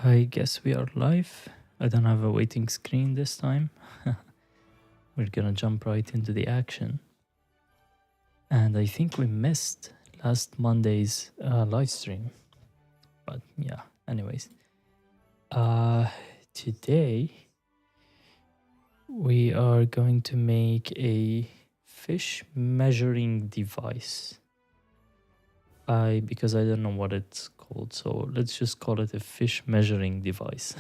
I guess we are live. I don't have a waiting screen this time. We're gonna jump right into the action. And I think we missed last Monday's live stream. But yeah, anyways. Today we are going to make a fish measuring device. Because I don't know what it's called, so let's just call it a fish measuring device.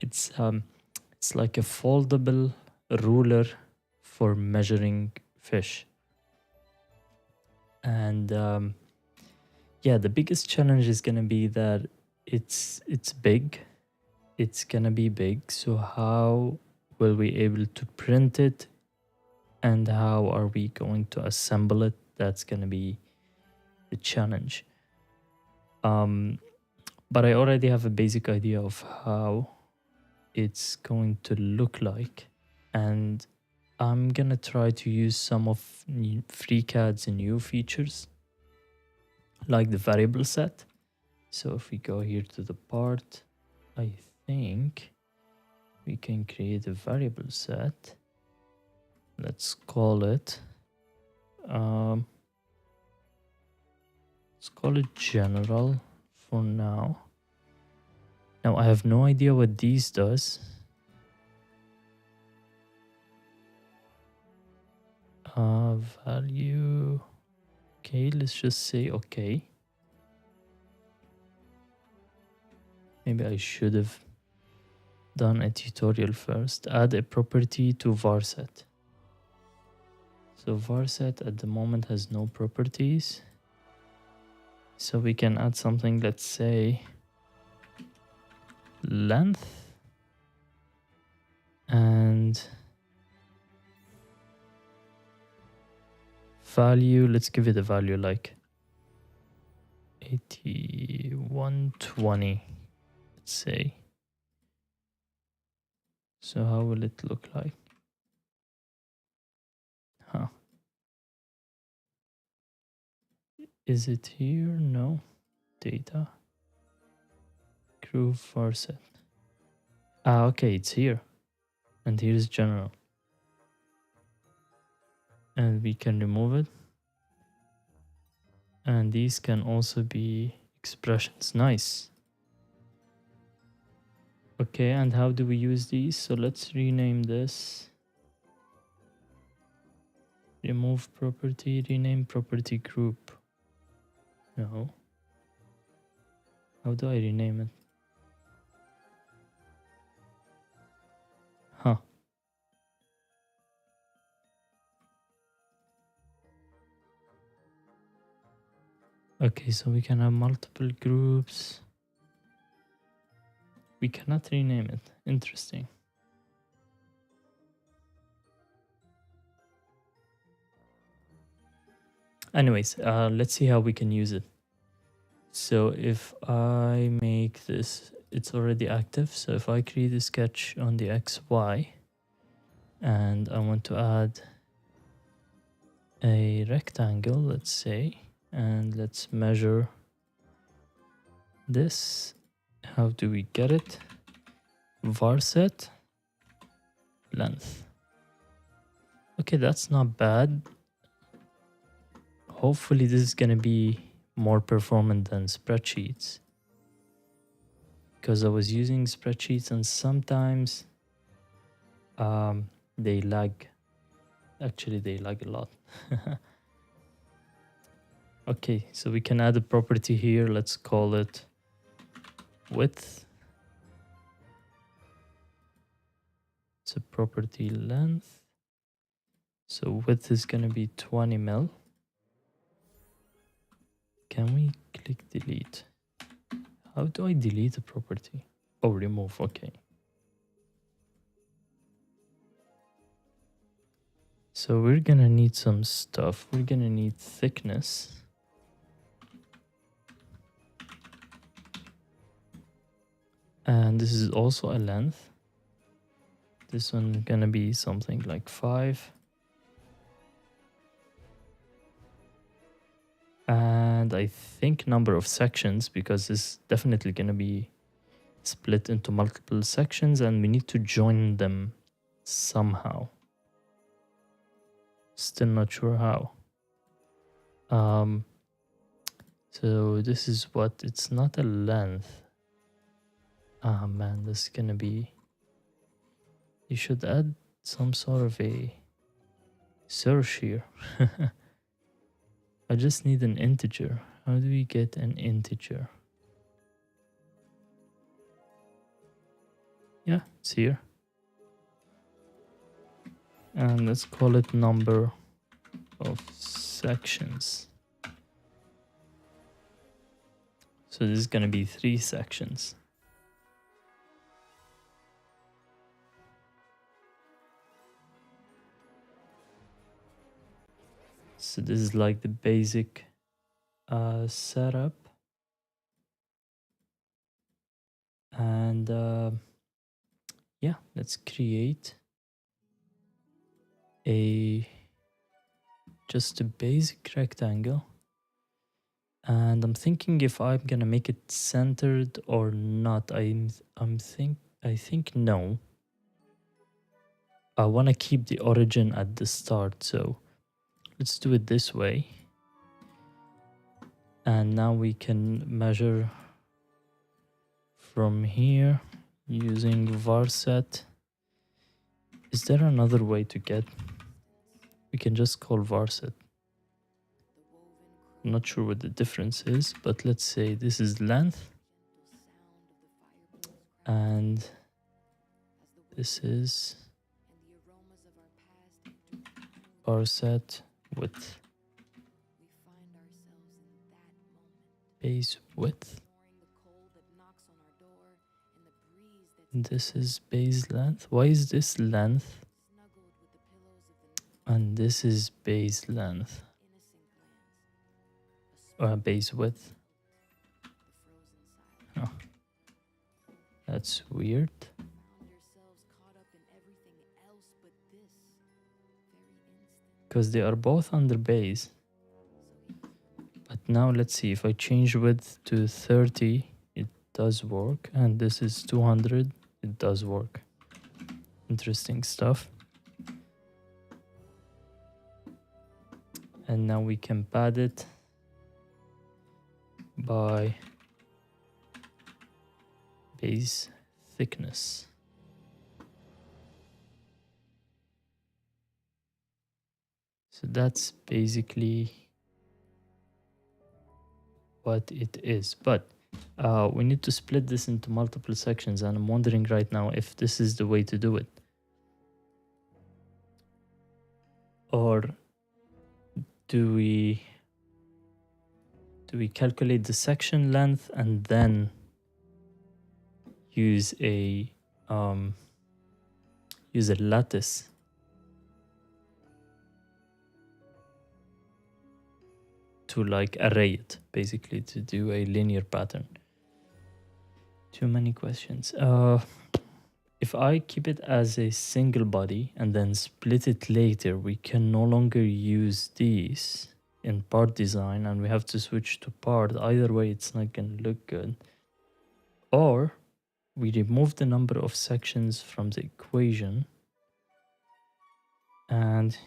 It's like a foldable ruler for measuring fish. And yeah, the biggest challenge is gonna be that it's big. It's gonna be big. So how will we able to print it, and how are we going to assemble it? That's gonna be the challenge. But I already have a basic idea of how it's going to look like, and I'm gonna try to use some of FreeCAD's new features like the variable set. So if we go here to the part, I think we can create a variable set. Let's call it general for now. Now I have no idea what these does. Value. Okay, let's just say okay. Maybe I should have done a tutorial first. Add a property to varset. So varset at the moment has no properties. So we can add something, let's say length, and value. Let's give it a value like 8120, let's say. So how will it look like? Is it here? No. Data. Groove varset. Okay, it's here. And here's general. And we can remove it. And these can also be expressions. Nice. Okay, and how do we use these? So let's rename this. Remove property, rename property group. No. How do I rename it? Huh. Okay, so we can have multiple groups. We cannot rename it. Interesting. Anyways, let's see how we can use it. So if I make this, it's already active. So if I create a sketch on the XY and I want to add a rectangle, let's say, and let's measure this. How do we get it? Varset length. Okay, that's not bad. Hopefully this is gonna be more performant than spreadsheets, because I was using spreadsheets and sometimes they lag. Actually, they lag a lot. Okay, so we can add a property here. Let's call it width. It's a property length. So width is gonna be 20 mil. Can we click delete? How do I delete a property? Oh, remove, okay. So we're gonna need some stuff. We're gonna need thickness. And this is also a length. This one gonna be something like 5. And I think number of sections, because this is definitely gonna be split into multiple sections, and we need to join them somehow. Still not sure how. So this is what, it's not a length. Ah man, this is gonna be, you should add some sort of a search here. I just need an integer. How do we get an integer? Yeah, it's here. And let's call it number of sections. So this is gonna be 3 sections. So this is like the basic setup. And yeah, let's create just a basic rectangle. And I'm thinking if I'm gonna make it centered or not. I think no. I want to keep the origin at the start, so let's do it this way. And now we can measure from here using varset. Is there another way to get? We can just call varset. I'm not sure what the difference is, but let's say this is length. And this is varset width. Base width. This is base length. Why is this length? And this is base length. Base width. Oh, that's weird. Because they are both under base. But now let's see, if I change width to 30, it does work. And this is 200, it does work. Interesting stuff. And now we can pad it by base thickness. So that's basically what it is. But we need to split this into multiple sections, and I'm wondering right now if this is the way to do it. Or do we calculate the section length and then use a lattice to like array it, basically to do a linear pattern? Too many questions. If I keep it as a single body and then split it later, we can no longer use these in part design, and we have to switch to part. Either way, it's not gonna look good. Or we remove the number of sections from the equation, and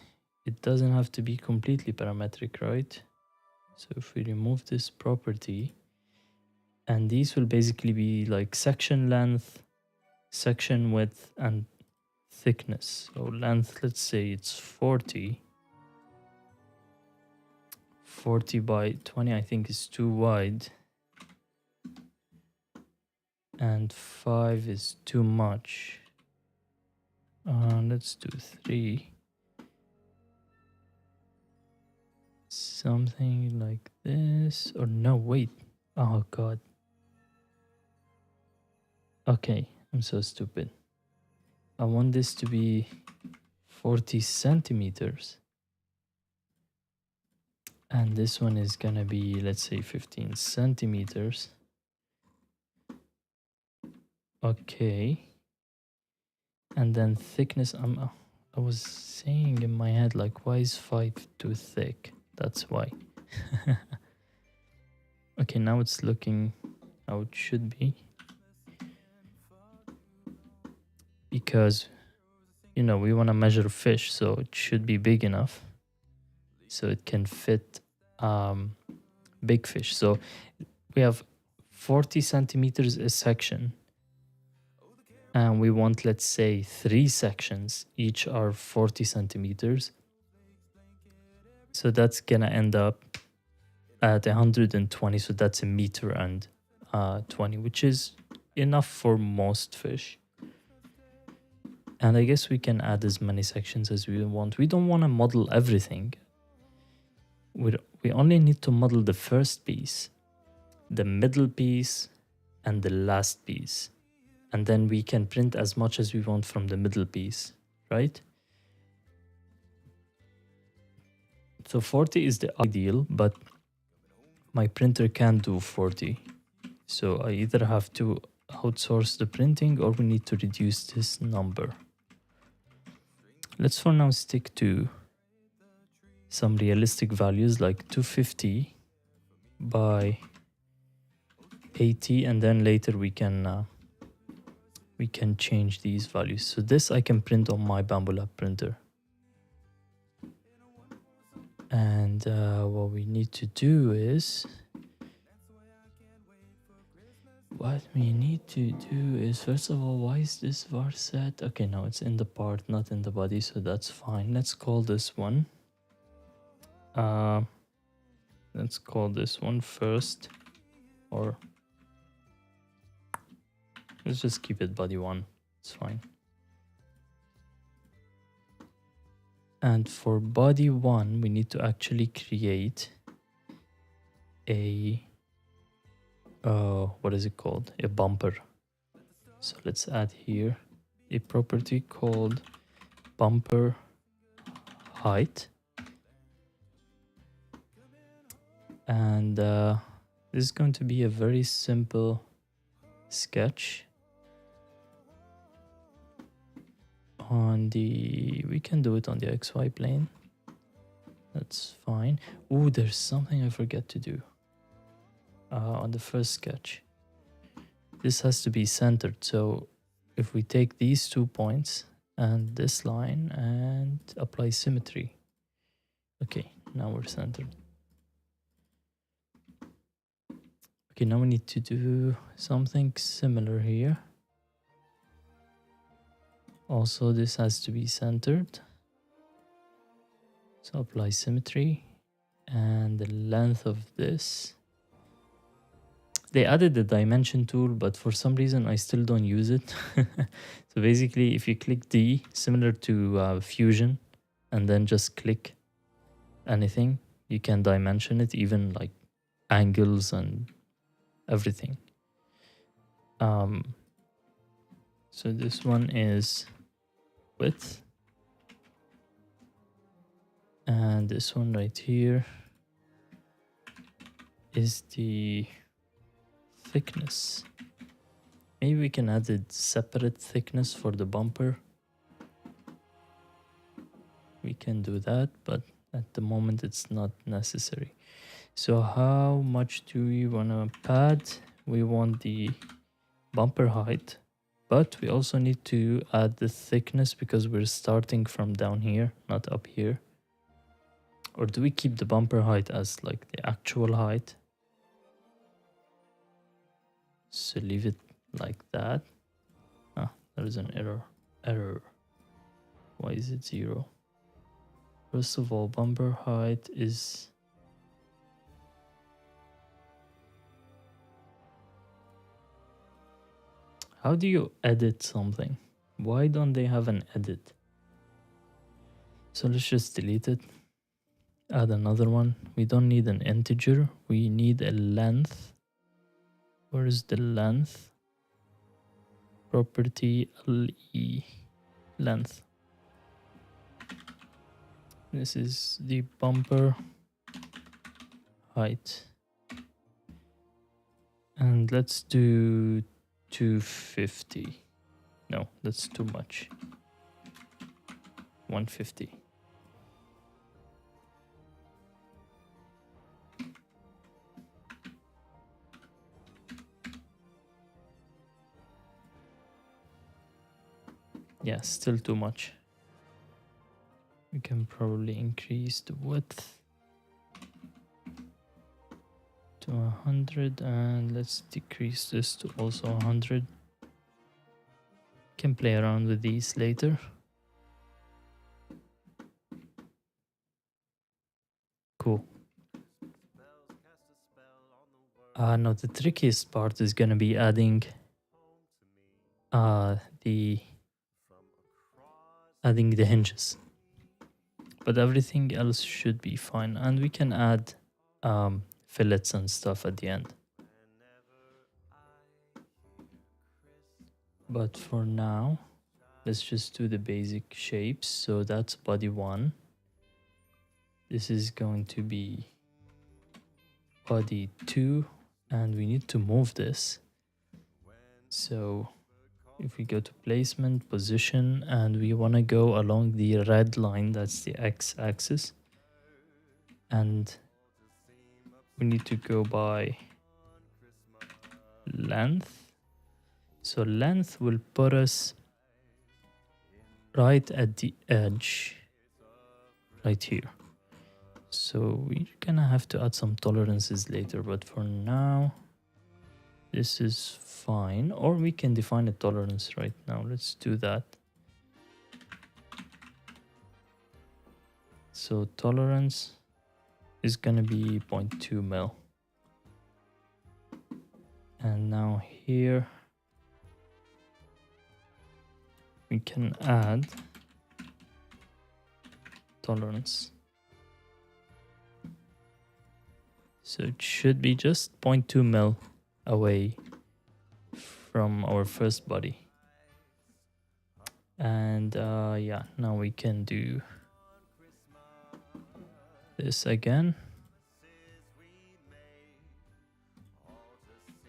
it doesn't have to be completely parametric, right? So if we remove this property, and these will basically be like section length, section width, and thickness. So length, let's say it's 40 by 20, I think is too wide, and 5 is too much. Let's do 3, something like this. Or no, wait, oh god, okay, I'm so stupid. I want this to be 40 centimeters. And this one is gonna be, let's say, 15 centimeters. Okay. And then thickness, I was saying in my head, like, why is 5 too thick? That's why. Okay, now it's looking how it should be. because, you know, we want to measure fish, so it should be big enough so it can fit big fish. So we have 40 centimeters a section, and we want, let's say, 3 sections, each are 40 centimeters. So that's gonna end up at 120, so that's a meter and 20, which is enough for most fish. And I guess we can add as many sections as we want. We don't want to model everything. We only need to model the first piece, the middle piece, and the last piece. And then we can print as much as we want from the middle piece, right? So 40 is the ideal, but my printer can't do 40. So I either have to outsource the printing or we need to reduce this number. Let's for now stick to some realistic values like 250 by 80, and then later we can change these values. So this I can print on my Bambu Lab printer. And what we need to do is, first of all, why is this var set? Okay, no, it's in the part, not in the body, so that's fine. Let's call this one. Let's call this one first, or let's just keep it body 1. It's fine. And for body 1, we need to actually create a what is it called? A bumper. So let's add here a property called bumper height. And this is going to be a very simple sketch on the, we can do it on the XY plane. That's fine. Ooh, there's something I forget to do on the first sketch. This has to be centered. So if we take these 2 points and this line and apply symmetry. Okay, now we're centered. Okay, now we need to do something similar here. Also, this has to be centered. So apply symmetry, and the length of this. They added the dimension tool, but for some reason I still don't use it. So basically, if you click D, similar to Fusion, and then just click anything, you can dimension it, even like angles and everything. So this one is width, and this one right here is the thickness. Maybe we can add a separate thickness for the bumper. We can do that, but at the moment it's not necessary. So how much do we want to pad? We want the bumper height, but we also need to add the thickness because we're starting from down here, not up here. Or do we keep the bumper height as like the actual height? So leave it like that. Ah, there is an error. Why is it 0? First of all, bumper height is... How do you edit something? Why don't they have an edit? So let's just delete it. Add another one. We don't need an integer. We need a length. Where is the length? Property LE, length. This is the bumper height. And let's do 250. No, that's too much. 150. Yeah, still too much. We can probably increase the width to 100, and let's decrease this to also 100. Can play around with these later. Cool. Now the trickiest part is gonna be adding the hinges, but everything else should be fine, and we can add fillets and stuff at the end. But for now, let's just do the basic shapes. So that's body 1. This is going to be body 2, and we need to move this. So if we go to placement, position, and we want to go along the red line, that's the x-axis, and we need to go by length. So length will put us right at the edge, right here. So we're gonna have to add some tolerances later, but for now, this is fine. Or we can define a tolerance right now. Let's do that. So tolerance is gonna be 0.2 mil. And now here, we can add tolerance. So it should be just 0.2 mil away from our first body. And yeah, now we can do this again.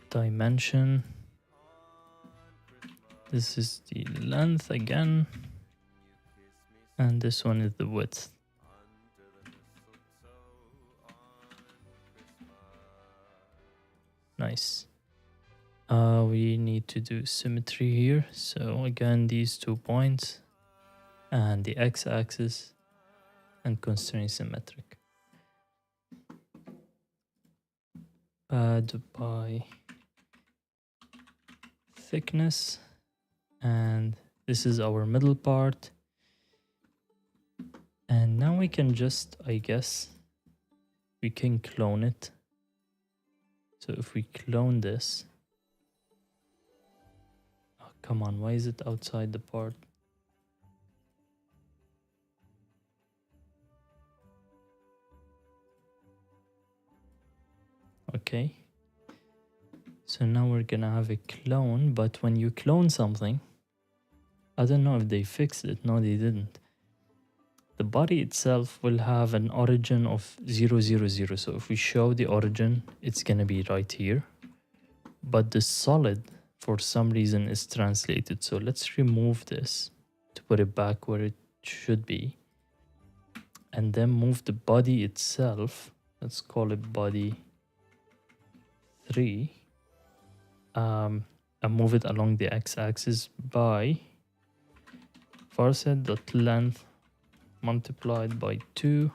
Dimension. This is the length again. And this one is the width. Nice. We need to do symmetry here. So again, these 2 points and the x-axis and constraint symmetric. Add by thickness, and this is our middle part. And now we can just, I guess, we can clone it. So if we clone this, oh, come on, why is it outside the part? Okay. So now we're gonna have a clone, but when you clone something, I don't know if they fixed it. No, they didn't. The body itself will have an origin of 0, 0, 0. So if we show the origin, it's gonna be right here. But the solid, for some reason, is translated. So let's remove this to put it back where it should be. And then move the body itself. Let's call it body 3. And move it along the x-axis by varset.length multiplied by 2,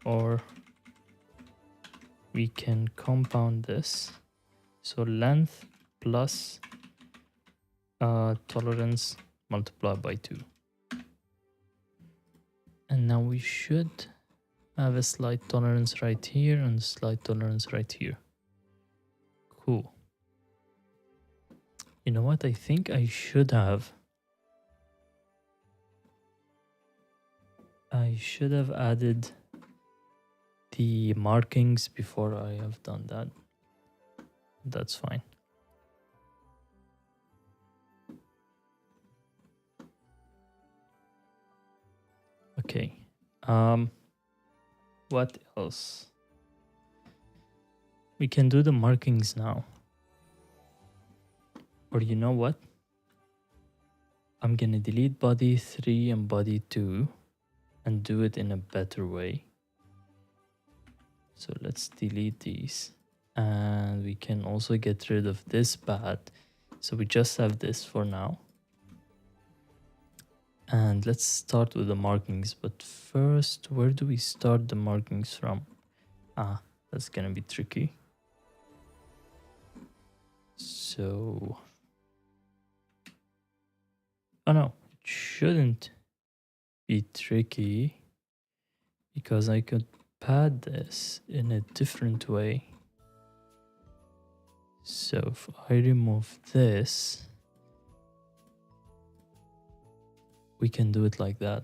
or we can compound this. So length plus tolerance multiplied by 2. And now we should have a slight tolerance right here and a slight tolerance right here. Cool. You know what? I think I should have added the markings before I have done that. That's fine. Okay. What else? We can do the markings now. Or you know what? I'm gonna delete body 3 and body 2 and do it in a better way. So let's delete these. And we can also get rid of this path. So we just have this for now. And let's start with the markings. But first, where do we start the markings from? That's gonna be tricky. So, oh no, it shouldn't be tricky because I could pad this in a different way. So if I remove this, we can do it like that.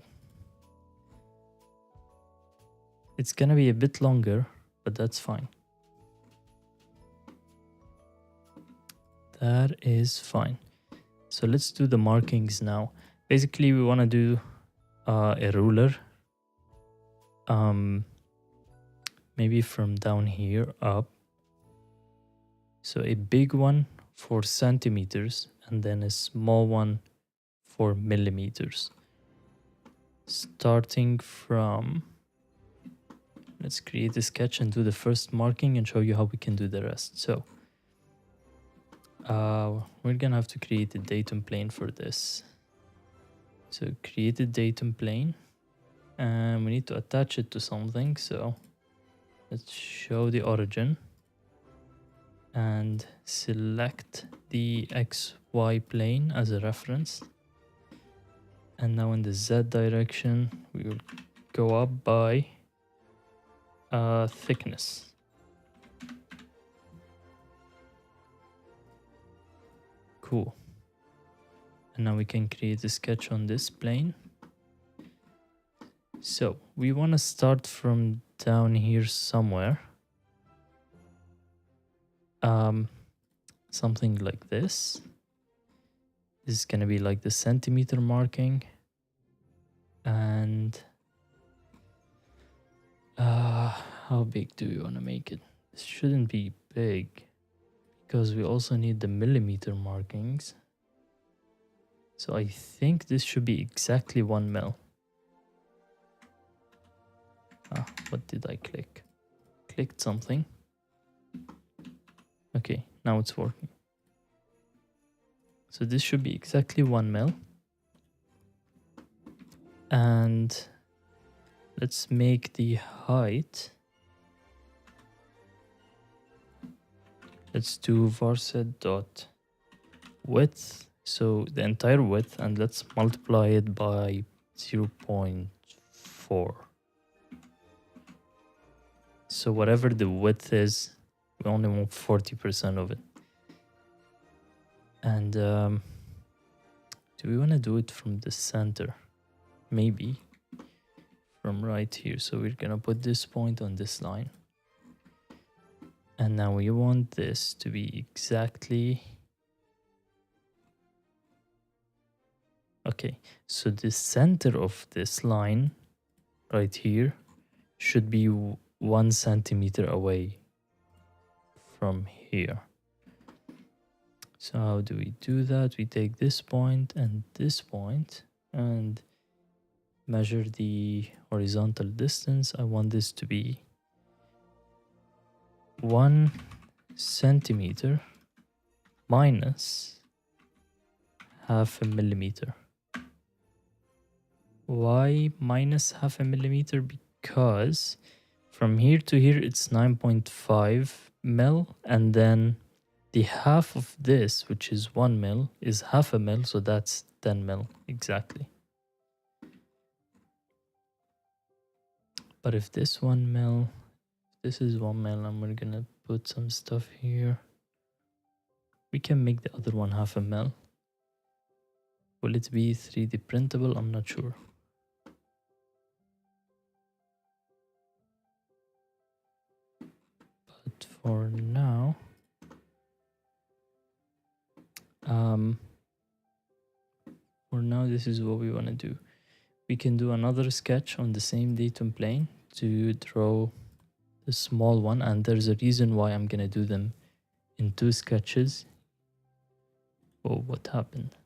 It's gonna be a bit longer, but that's fine. That is fine. So let's do the markings now. Basically, we want to do a ruler. Maybe from down here up. So a big one for centimeters and then a small one for millimeters. Starting from, let's create a sketch and do the first marking and show you how we can do the rest. So we're gonna have to create a datum plane for this. So create a datum plane and we need to attach it to something. So let's show the origin and select the XY plane as a reference. And now in the Z direction, we will go up by thickness. Cool. And now we can create a sketch on this plane. So we want to start from down here somewhere. Something like this. This is going to be like the centimeter marking. And how big do we want to make it? This shouldn't be big because we also need the millimeter markings. So I think this should be exactly 1 mil. What did I click? Clicked something. Okay, now it's working. So this should be exactly 1 mil. And let's make the height. Let's do varset dot width. So the entire width, and let's multiply it by 0.4. So whatever the width is, we only want 40% of it. And do we want to do it from the center? Maybe from right here. So we're gonna put this point on this line. And now we want this to be exactly... Okay, so the center of this line right here should be 1 centimeter away from here. So how do we do that? We take this point and measure the horizontal distance. I want this to be 1 centimeter minus half a millimeter. Why minus half a millimeter? Because from here to here it's 9.5 mil, and then the half of this, which is 1 mil, is half a mil, so that's 10 mil exactly. But if this 1 mil, this is 1 mil, and we're gonna put some stuff here, we can make the other one half a mil. Will it be 3D printable? I'm not sure. But for now, this is what we want to do. We can do another sketch on the same datum plane to draw the small one, and there's a reason why I'm gonna do them in 2 sketches. Oh, what happened?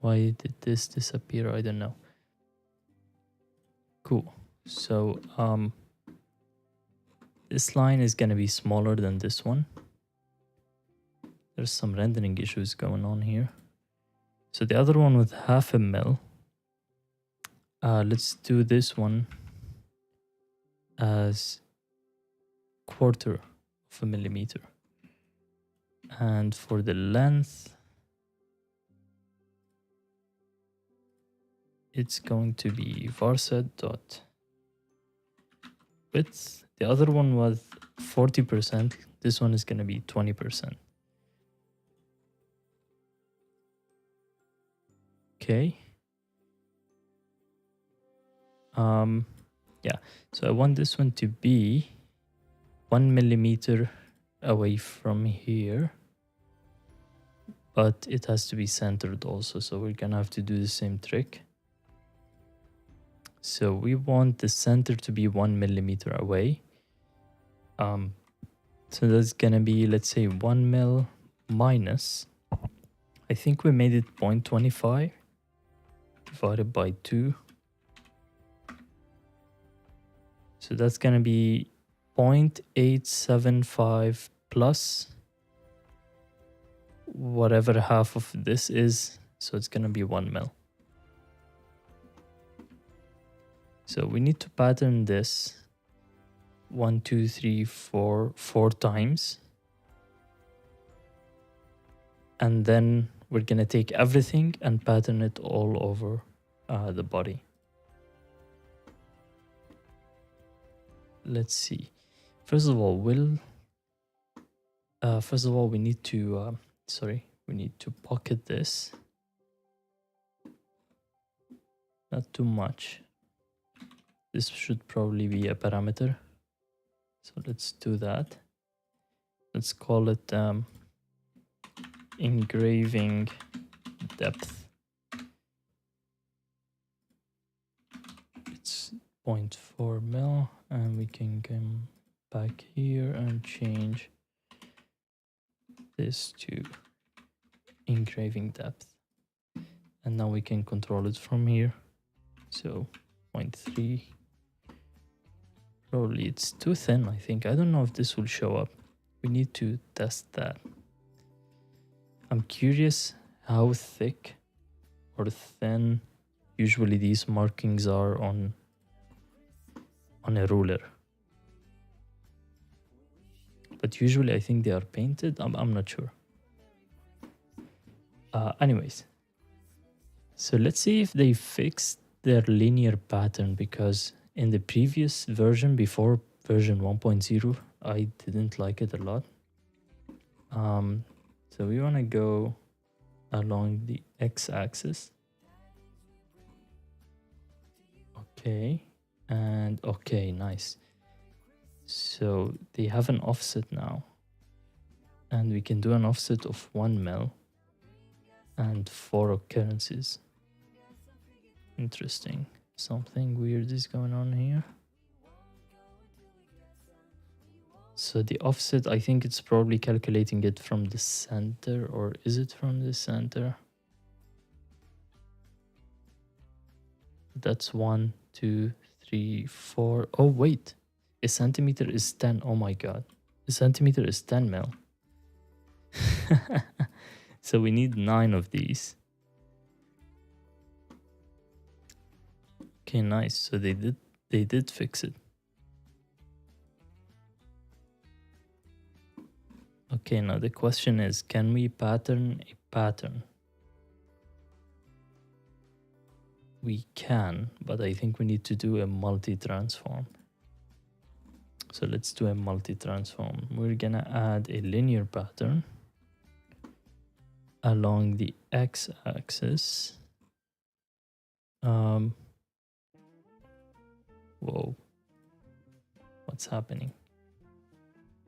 Why did this disappear? I don't know. Cool. So this line is gonna be smaller than this one. There's some rendering issues going on here. So the other one with 0.5 mil, let's do this one as 1/4 millimeter. And for the length, it's going to be varset dot width. The other one was 40%. This one is going to be 20%. Okay. Yeah. So I want this one to be 1 millimeter away from here, but it has to be centered also. So we're gonna have to do the same trick. So we want the center to be 1 millimeter away. So that's gonna be, let's say, 1 mil minus, I think we made it 0.25 divided by 2. So that's gonna be 0.875 plus whatever half of this is. So it's gonna be 1 mil. So we need to pattern this 1, 2, 3, 4 times. And then we're gonna take everything and pattern it all over the body. Let's see. First of all, we need to we need to pocket this. Not too much. This should probably be a parameter. So let's do that. Let's call it engraving depth. It's 0.4 mil, and we can come back here and change this to engraving depth. And now we can control it from here. So 0.3. Probably it's too thin, I think. I don't know if this will show up. We need to test that. I'm curious how thick or thin usually these markings are on a ruler. But usually I think they are painted. I'm not sure. Anyways, so let's see if they fixed their linear pattern, because in the previous version, before version 1.0, I didn't like it a lot. So we want to go along the x-axis. Okay, and okay, nice. So they have an offset now, and we can do an offset of 1 mil and 4 occurrences. Interesting. Something weird is going on here. So the offset, I think it's probably calculating it from the center, or is it from the center? That's 1, 2, 3, 4. Oh, wait. A centimeter is 10. Oh my god. A centimeter is 10 mil. So we need 9 of these. Okay, nice. So they did fix it. Okay, now the question is, can we pattern a pattern? We can, but I think we need to do a multi-transform. So let's do a multi-transform. We're gonna add a linear pattern along the x-axis. Whoa, what's happening?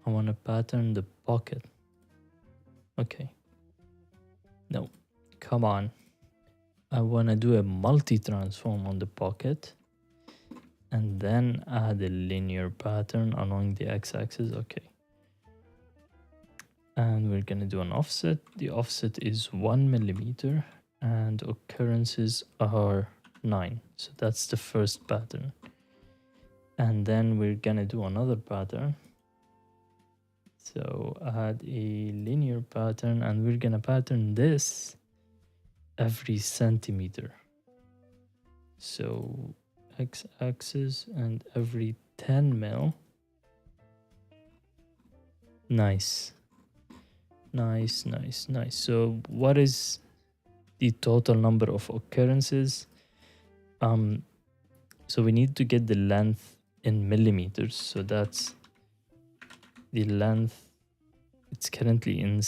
I want to pattern the pocket. Okay. No, come on. I want to do a multi-transform on the pocket and then add a linear pattern along the x-axis. Okay. And we're going to do an offset. The offset is 1 millimeter and occurrences are 9. So that's the first pattern. And then we're going to do another pattern. So add a linear pattern, and we're gonna pattern this every centimeter. So x-axis and every 10 mil. Nice. Nice, nice, nice. So what is the total number of occurrences? So we need to get the length in millimeters. So that's the length. It's currently in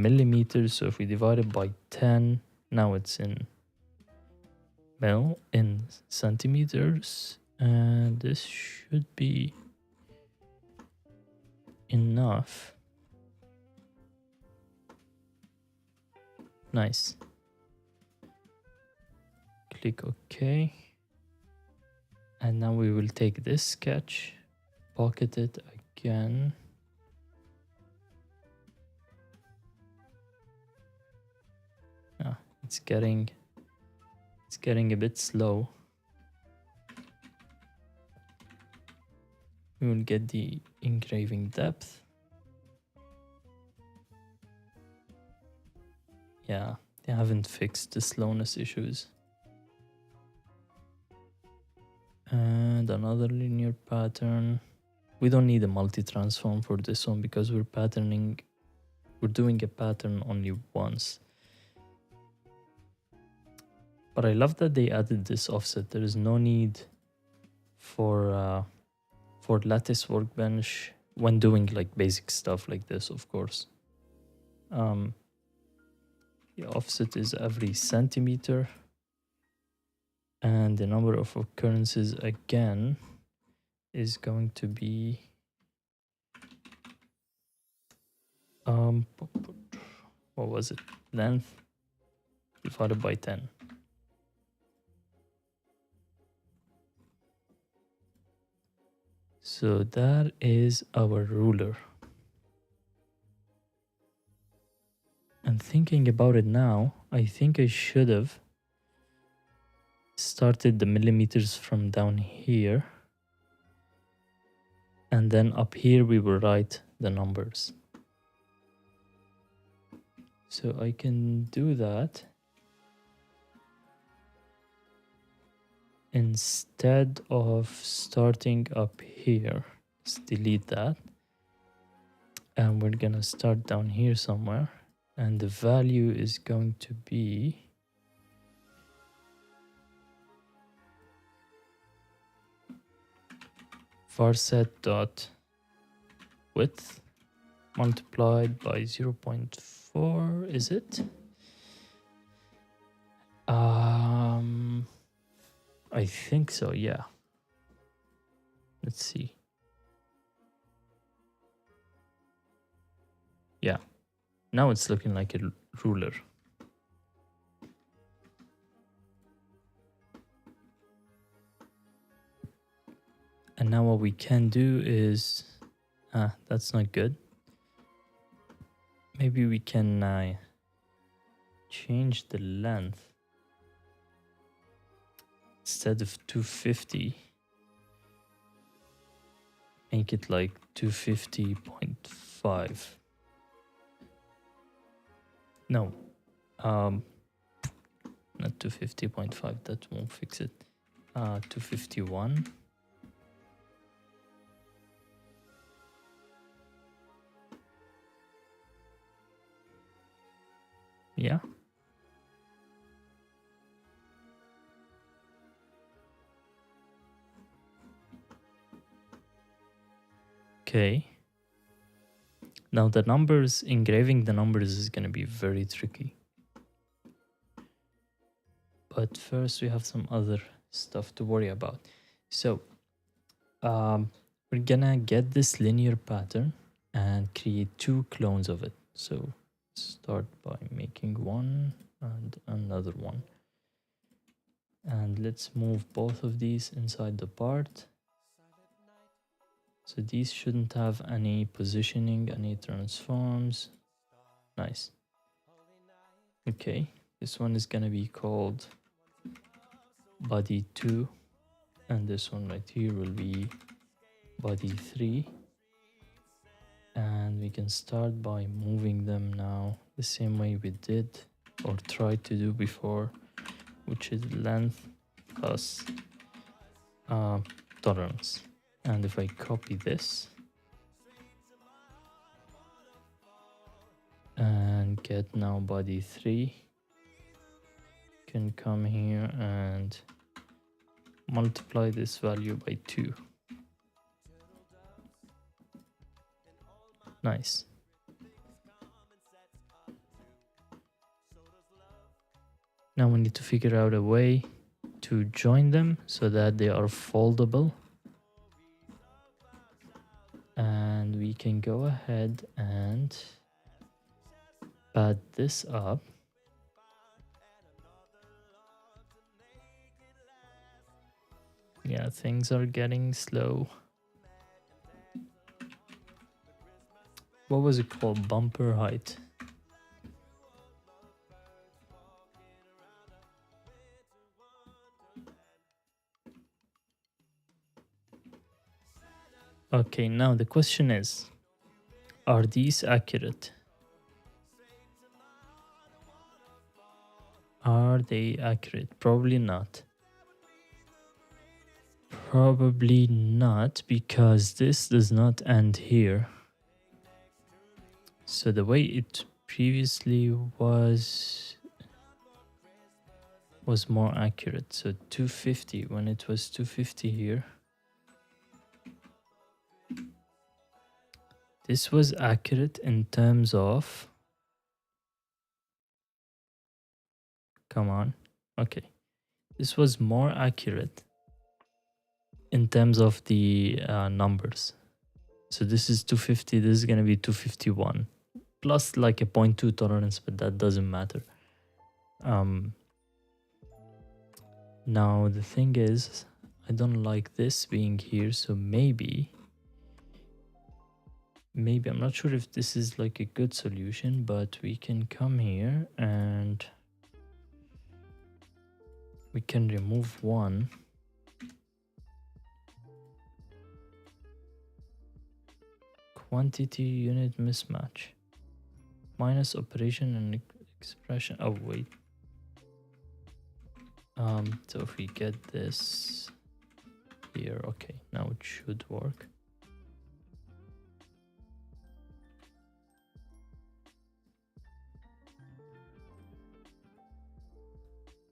millimeters. So if we divide it by 10, now it's in centimeters, and this should be enough. Nice. Click OK. And now we will take this sketch, pocket it again. It's getting a bit slow. We will get the engraving depth. Yeah, they haven't fixed the slowness issues. And another linear pattern. We don't need a multi-transform for this one because we're doing a pattern only once. But I love that they added this offset. There is no need for lattice workbench when doing like basic stuff like this, of course. The offset is every centimeter, and the number of occurrences again is going to be what was it? Length divided by 10. So that is our ruler. And thinking about it now, I think I should have started the millimeters from down here. And then up here we will write the numbers. So I can do that. Instead of starting up here, let's delete that. And we're gonna start down here somewhere. And the value is going to be varset dot width multiplied by 0.4, is it? I think so, yeah. Let's see. Yeah, now it's looking like a ruler. And now what we can do is, that's not good. Maybe we can change the length. Instead of 250, make it like 250.5. No, not 250.5, that won't fix it. 251. Yeah. Okay. Now the numbers, engraving the numbers is going to be very tricky. But first we have some other stuff to worry about. So we're gonna get this linear pattern and create 2 clones of it. So start by making one and another one. And let's move both of these inside the part. So these shouldn't have any positioning, any transforms. Nice. Okay, this one is gonna be called body 2, and this one right here will be body 3. And we can start by moving them now the same way we did or tried to do before, which is length plus tolerance. And if I copy this and get now body 3, can come here and multiply this value by 2. Nice. Now we need to figure out a way to join them so that they are foldable. And we can go ahead and pad this up. Yeah, things are getting slow. What was it called? Bumper height. Okay, now the question is, are these accurate? Are they accurate? Probably not. Probably not, because this does not end here. So the way it previously was more accurate. So 250, when it was 250 here, this was accurate in terms of, come on, okay, this was more accurate in terms of the numbers. So this is 250, this is going to be 251 plus like a 0.2 tolerance, but that doesn't matter. Now the thing is, I don't like this being here, so maybe I'm not sure if this is like a good solution, but we can come here and we can remove one. Quantity unit mismatch minus operation and expression. Oh wait. So if we get this here, okay, now it should work.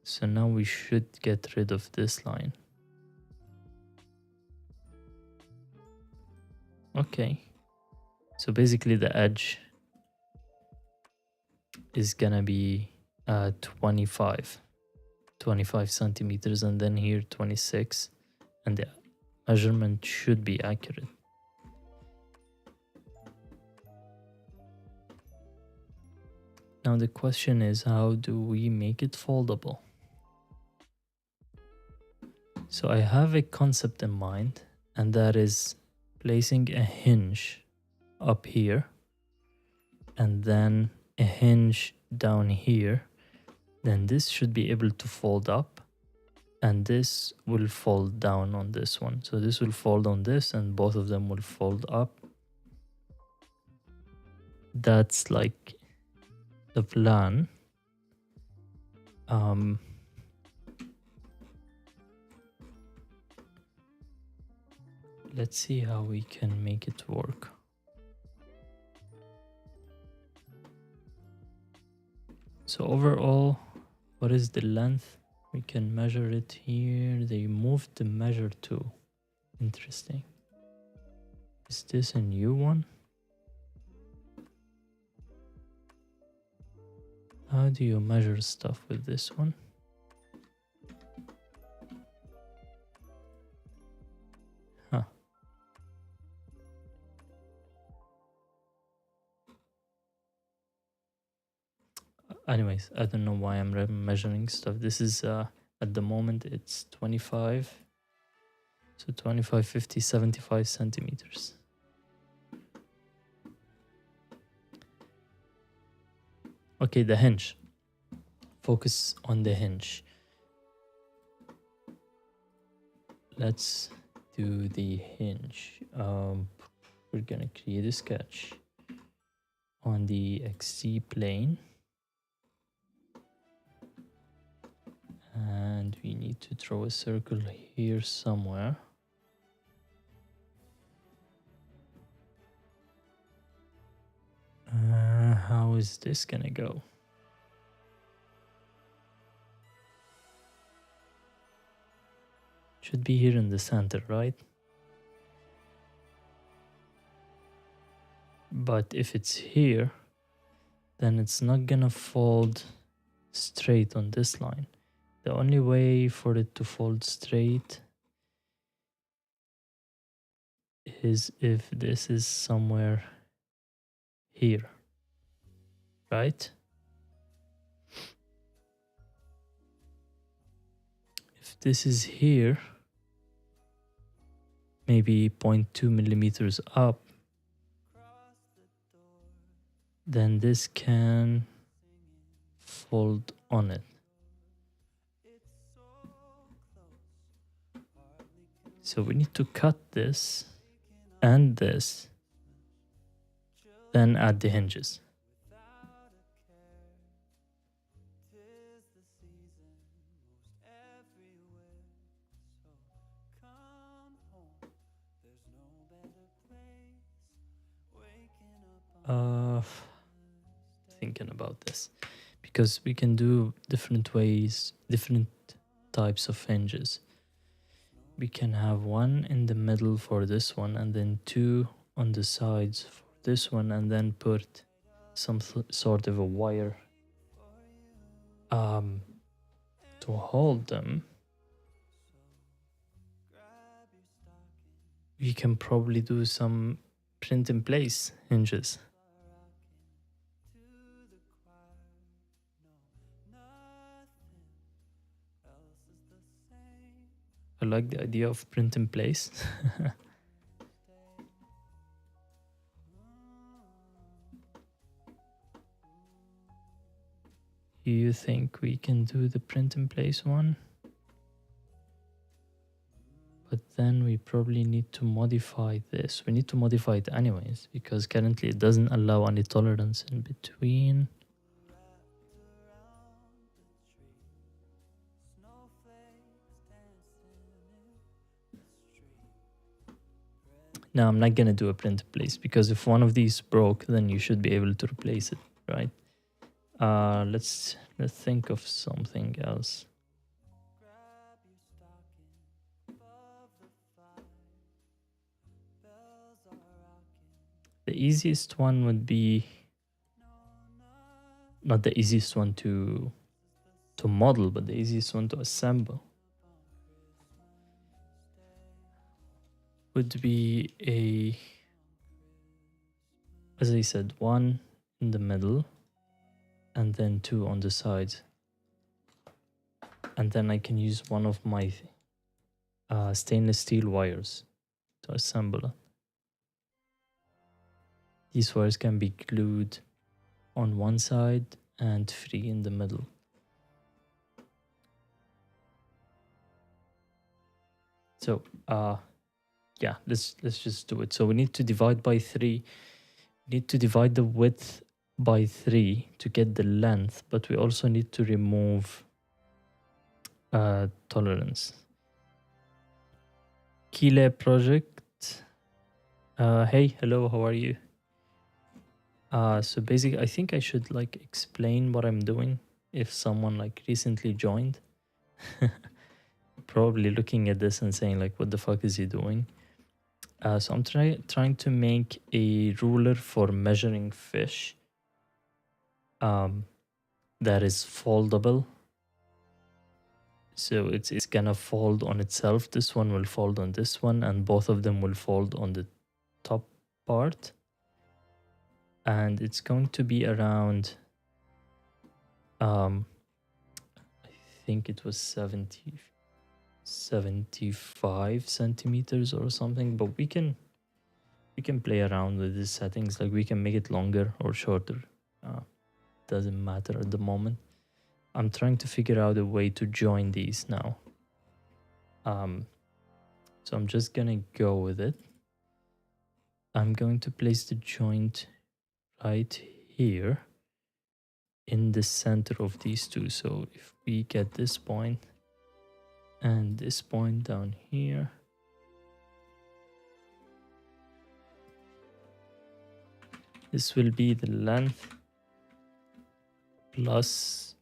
So now we should get rid of this line. Okay. So basically the edge is gonna be 25 centimeters, and then here 26, and the measurement should be accurate. Now the question is, how do we make it foldable? So I have a concept in mind, and that is placing a hinge up here and then a hinge down here. Then this should be able to fold up, and this will fold down on this one. So this will fold on this, and both of them will fold up. That's like the plan. Let's see how we can make it work. So overall, what is the length? We can measure it here. They moved the measure too. Interesting. Is this a new one? How do you measure stuff with this one? Huh. Anyways, I don't know why I'm measuring stuff. This is at the moment it's 25. So 25, 50, 75 centimeters. Okay, the hinge. Focus on the hinge. Let's do the hinge. We're gonna create a sketch on the XZ plane. And we need to draw a circle here somewhere. How is this gonna go? Should be here in the center, right? But if it's here, then it's not gonna fold straight on this line. The only way for it to fold straight is if this is somewhere here, right? If this is here, maybe 0.2 millimeters up, then this can fold on it. So we need to cut this and this, then add the hinges. Thinking about this, because we can do different ways, different types of hinges. We can have one in the middle for this one, and then two on the sides for this one, and then put some sort of a wire to hold them. We can probably do some print in place hinges. I like the idea of print in place. Do you think we can do the print in place one? But then we probably need to modify this. We need to modify it anyways, because currently it doesn't allow any tolerance in between. No, I'm not gonna do a print in place, because if one of these broke, then you should be able to replace it, right? Let's think of something else. The easiest one would be, not the easiest one to model, but the easiest one to assemble would be a, as I said, one in the middle and then two on the sides. And then I can use one of my stainless steel wires to assemble it. These wires can be glued on one side and free in the middle. So yeah, let's just do it. So we need to divide by 3. We need to divide the width by 3 to get the length, but we also need to remove tolerance. Kile project. Hey, hello, how are you? So basically, I think I should like explain what I'm doing if someone like recently joined. Probably looking at this and saying like, what the fuck is he doing? So I'm trying to make a ruler for measuring fish that is foldable. So it's gonna fold on itself. This one will fold on this one, and both of them will fold on the top part. And it's going to be around, I think it was 75 centimeters or something, but we can play around with these settings. Like we can make it longer or shorter. Doesn't matter at the moment. I'm trying to figure out a way to join these now. So I'm just gonna go with it. I'm going to place the joint right here. in the center of these two. So if we get this point and this point down here, this will be the length plus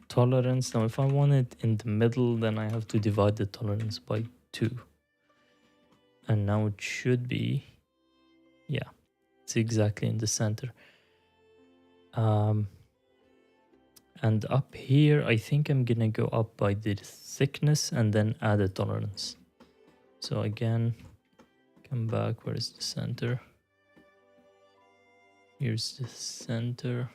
tolerance. Now if I want it in the middle, then I have to divide the tolerance by 2. And now it should be, yeah, it's exactly in the center. And up here, I think I'm gonna go up by the thickness and then add a tolerance. So again, come back, where is the center? Here's the center.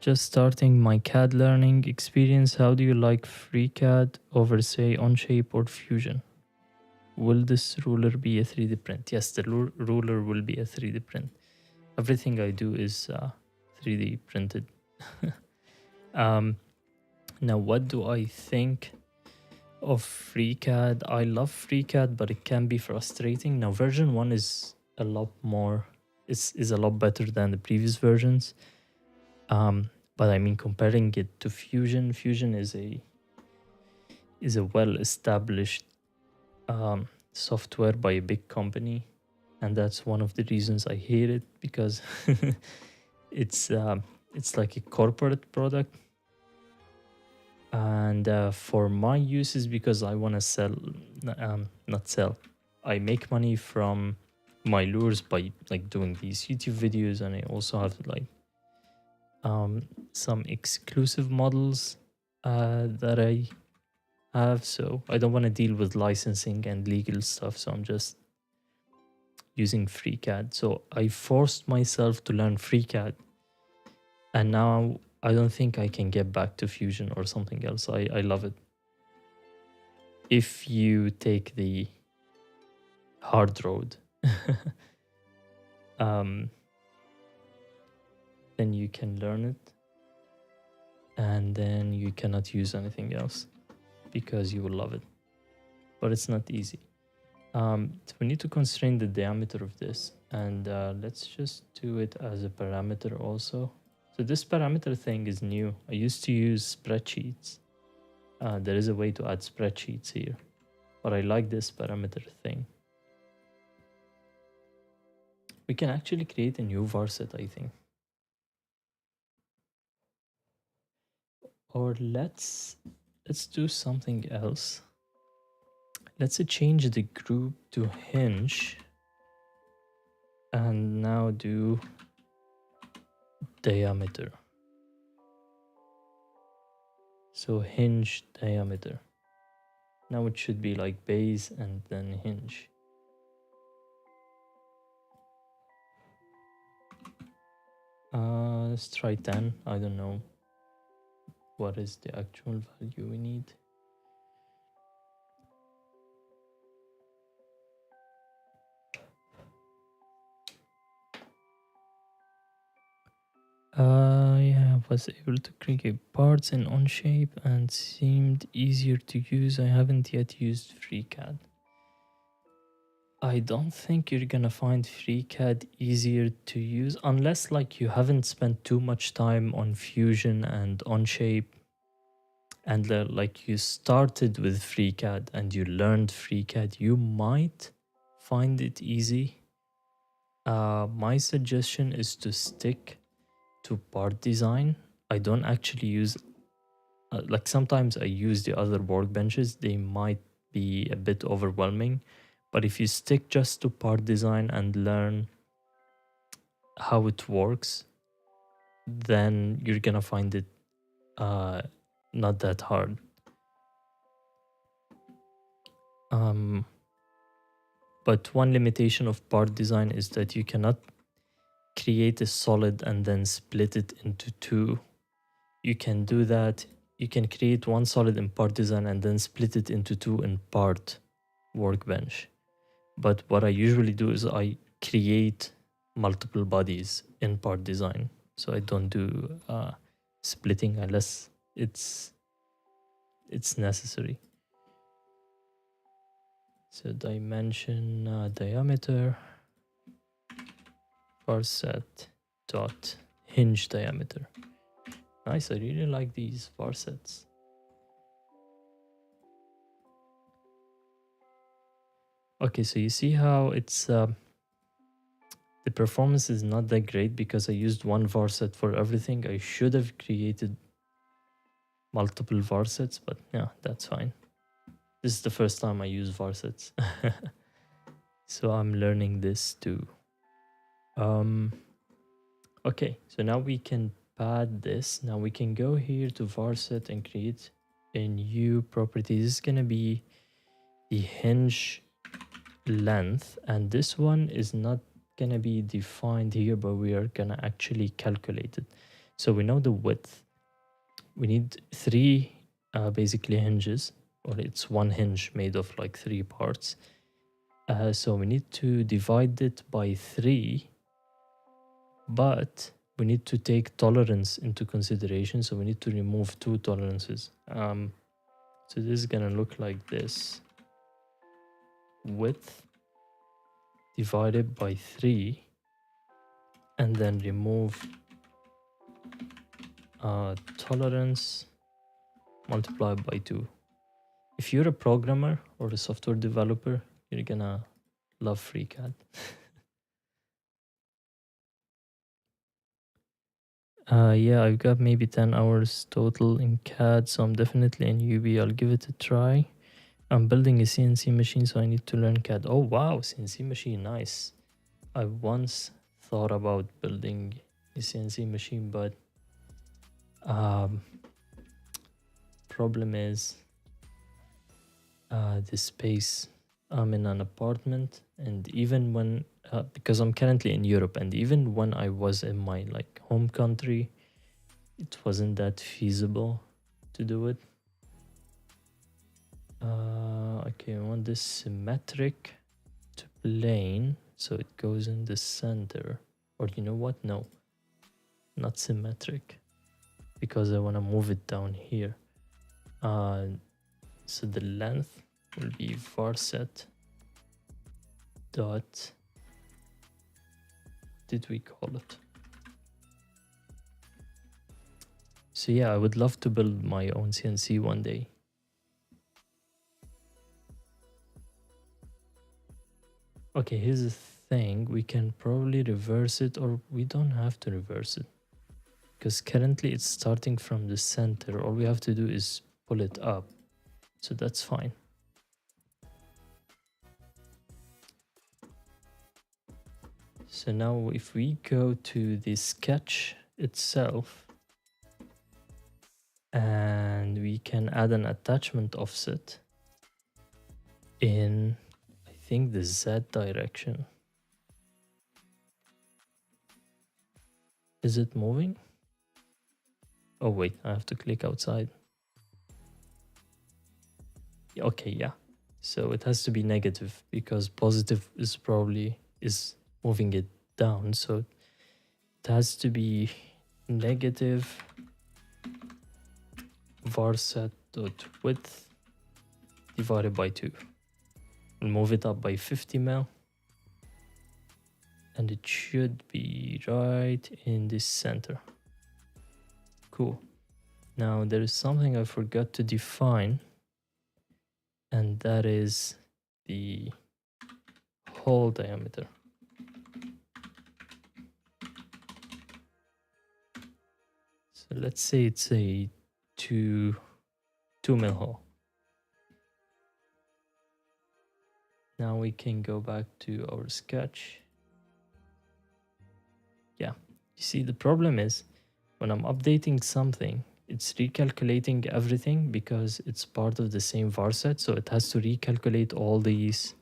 Just starting my CAD learning experience. How do you like FreeCAD over, say, Onshape or Fusion? Will this ruler be a 3D print? Yes, the ruler will be a 3D print. Everything I do is 3D printed. Now, what do I think of FreeCAD? I love FreeCAD, but it can be frustrating. Now, version 1 is a lot more, is a lot better than the previous versions. But I mean, comparing it to Fusion, Fusion is a well-established software by a big company, and that's one of the reasons I hate it, because it's like a corporate product. And for my uses, because I want to sell, not sell, I make money from my lures by like doing these YouTube videos, and I also have like some exclusive models that I have, so I don't want to deal with licensing and legal stuff, so I'm just using FreeCAD. So I forced myself to learn FreeCAD, and now I don't think I can get back to Fusion or something else. I love it. If you take the hard road, then you can learn it, and then you cannot use anything else because you will love it. But it's not easy. So we need to constrain the diameter of this, and let's just do it as a parameter also. So this parameter thing is new. I used to use spreadsheets. There is a way to add spreadsheets here, but I like this parameter thing. We can actually create a new varset, I think. Or let's do something else. Let's change the group to hinge, and now do diameter. So hinge diameter. Now it should be like base and then hinge. Let's try 10. I don't know what is the actual value we need. Yeah, I was able to create parts in Onshape and seemed easier to use. I haven't yet used FreeCAD. I don't think you're gonna find FreeCAD easier to use unless like you haven't spent too much time on Fusion and Onshape, and like you started with FreeCAD and you learned FreeCAD. You might find it easy. My suggestion is to stick to part design. I don't actually use like sometimes I use the other workbenches. They might be a bit overwhelming, but if you stick just to part design and learn how it works, then you're gonna find it not that hard. But one limitation of part design is that you cannot create a solid and then split it into two. You can do that. You can create one solid in part design and then split it into two in part workbench. But what I usually do is I create multiple bodies in part design. So I don't do splitting unless it's necessary. So dimension, diameter, var set dot hinge diameter. Nice, I really like these var sets. Okay, so you see how it's the performance is not that great because I used one var set for everything. I should have created multiple var sets, but yeah, that's fine. This is the first time I use var sets. So I'm learning this too. Okay, so now we can pad this. Now we can go here to var set and create a new property. This is gonna be the hinge length, and this one is not gonna be defined here, but we are gonna actually calculate it. So we know the width. We need three basically hinges, or it's one hinge made of like three parts. So we need to divide it by 3, but we need to take tolerance into consideration. So we need to remove 2 tolerances. So this is gonna look like this: width divided by 3, and then remove tolerance multiplied by 2. If you're a programmer or a software developer, you're gonna love FreeCAD. Yeah, I've got maybe 10 hours total in CAD, so I'm definitely in UV. I'll give it a try. I'm building a CNC machine, so I need to learn CAD. Oh, wow, CNC machine, nice. I once thought about building a CNC machine, but problem is the space. I'm in an apartment, and even when because I'm currently in Europe, and even when I was in my like home country, it wasn't that feasible to do it. Okay, I want this symmetric to plane, so it goes in the center. Or you know what? No, not symmetric, because I want to move it down here. So the length will be var set dot, did we call it? So yeah, I would love to build my own CNC one day. Okay, here's the thing. We can probably reverse it, or we don't have to reverse it, because currently it's starting from the center. All we have to do is pull it up. So that's fine. So now if we go to the sketch itself, and we can add an attachment offset in, I think, the Z direction. Is it moving? Oh wait, I have to click outside. Okay, yeah. So it has to be negative, because positive is probably moving it down. So it has to be negative var set dot width divided by 2. We'll move it up by 50 mil, and it should be right in this center. Cool. Now there is something I forgot to define, and that is the hole diameter. So let's say it's a 2 mil hole. Now we can go back to our sketch. Yeah, you see, the problem is when I'm updating something, it's recalculating everything because it's part of the same var set. So it has to recalculate all these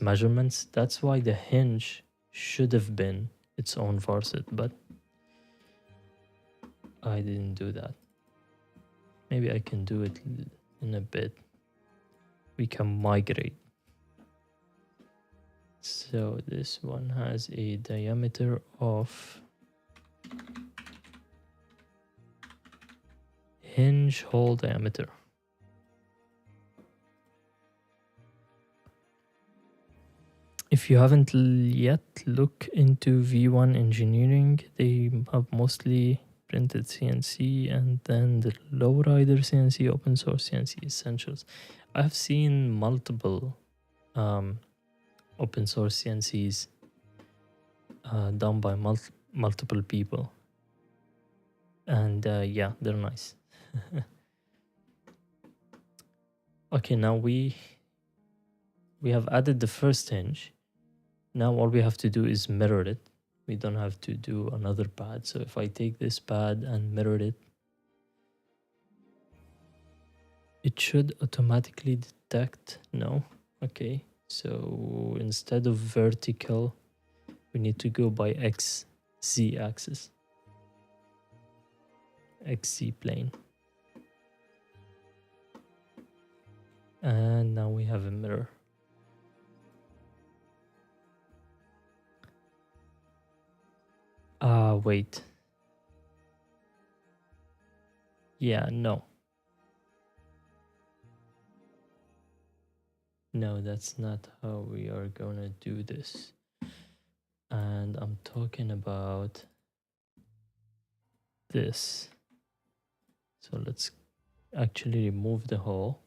measurements. That's why the hinge should have been its own var set, but I didn't do that. Maybe I can do it in a bit. We can migrate. So this one has a diameter of hinge hole diameter. If you haven't yet looked into V1 engineering, they have mostly printed CNC and then the lowrider CNC, open source CNC essentials. I've seen multiple open source CNCs done by multiple people, and yeah, they're nice. Okay, now we have added the first hinge. Now all we have to do is mirror it. We don't have to do another pad. So if I take this pad and mirror it, it should automatically detect. No. Okay, so instead of vertical, we need to go by XZ axis, XZ plane. And now we have a mirror. Wait. Yeah, no. No, that's not how we are gonna do this. And I'm talking about this. So let's actually remove the hole.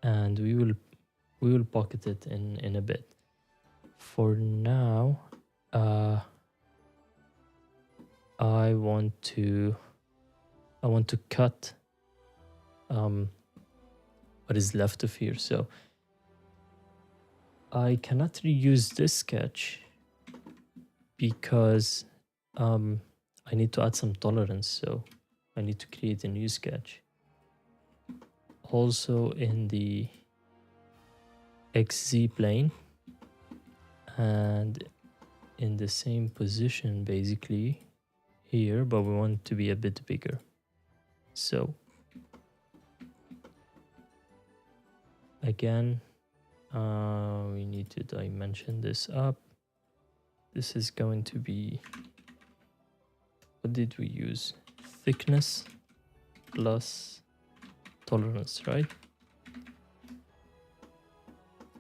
And we will pocket it in a bit. For now, I want to cut what is left of here. So I cannot reuse this sketch because I need to add some tolerance. So I need to create a new sketch. Also in the XZ plane and in the same position basically here, but we want it to be a bit bigger. So again, we need to dimension this up. This is going to be, what did we use? Thickness plus tolerance, right?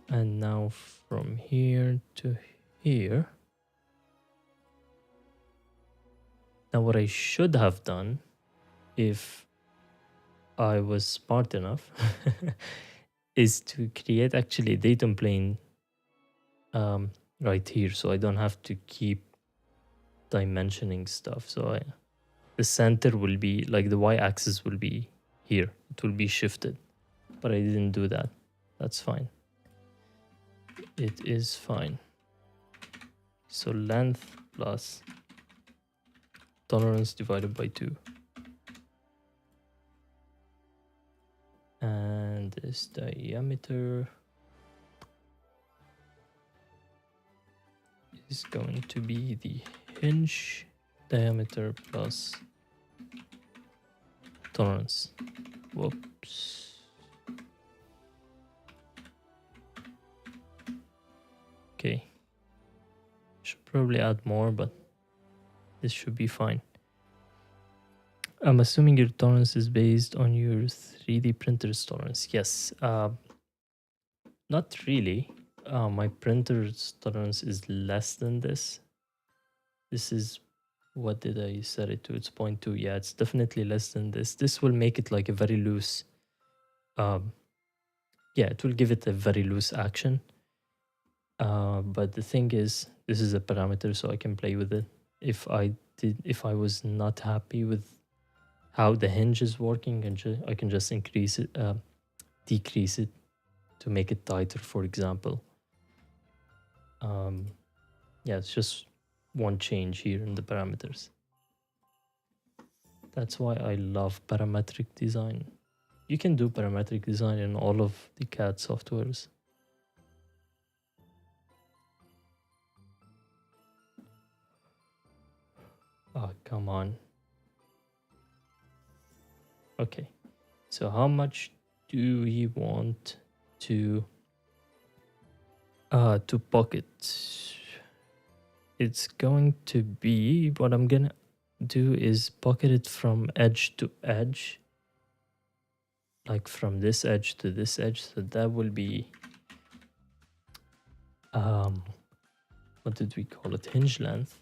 And now from here to here. Now what I should have done, if I was smart enough, is to create actually a datum plane right here, so I don't have to keep dimensioning stuff. So the center will be, like the y-axis will be here. It will be shifted, but I didn't do that. That's fine. It is fine. So length plus tolerance divided by 2. And this diameter is going to be the hinge diameter plus tolerance. Whoops. Okay. Should probably add more, but this should be fine. I'm assuming your tolerance is based on your 3D printer's tolerance. Yes. Not really. My printer's tolerance is less than this. This is, what did I set it to? It's 0.2. Yeah, it's definitely less than this. This will make it like a very loose. Yeah, it will give it a very loose action. But the thing is, this is a parameter, so I can play with it. If I was not happy with how the hinge is working, and I can just increase it, decrease it to make it tighter, for example. Yeah, it's just one change here in the parameters. That's why I love parametric design. You can do parametric design in all of the CAD softwares. Oh, come on. Okay, so how much do we want to pocket? It's going to be what I'm gonna, do is bucket it from edge to edge, like from this edge to this edge. So that will be, what did we call it? Hinge length.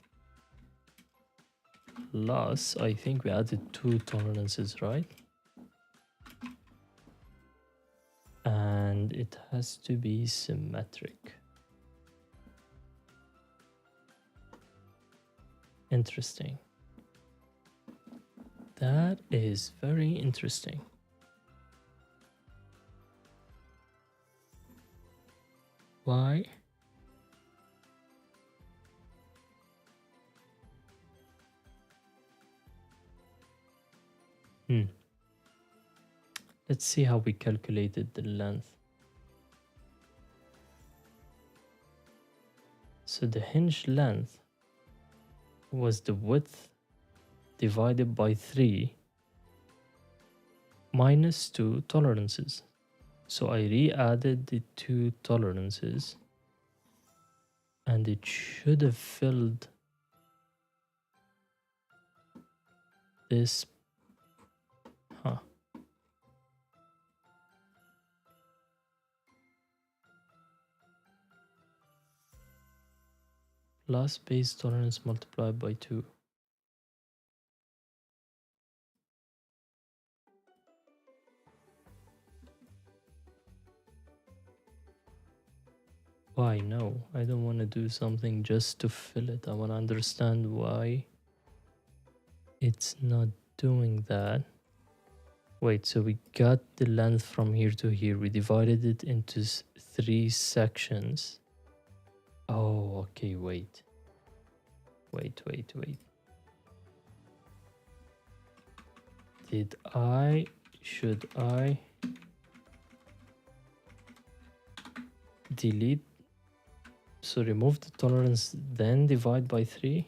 Plus, I think we added 2 tolerances, right? And it has to be symmetric. Interesting. That is very interesting. Why? Let's see how we calculated the length. So the hinge length was the width divided by 3 minus 2 tolerances. So I re-added the 2 tolerances and it should have filled this. Huh. Plus base tolerance multiplied by 2. Why? No, I don't want to do something just to fill it. I want to understand why it's not doing that. Wait, so we got the length from here to here. We divided it into 3 sections. Oh, okay, wait. Should I delete, so remove the tolerance, then divide by 3?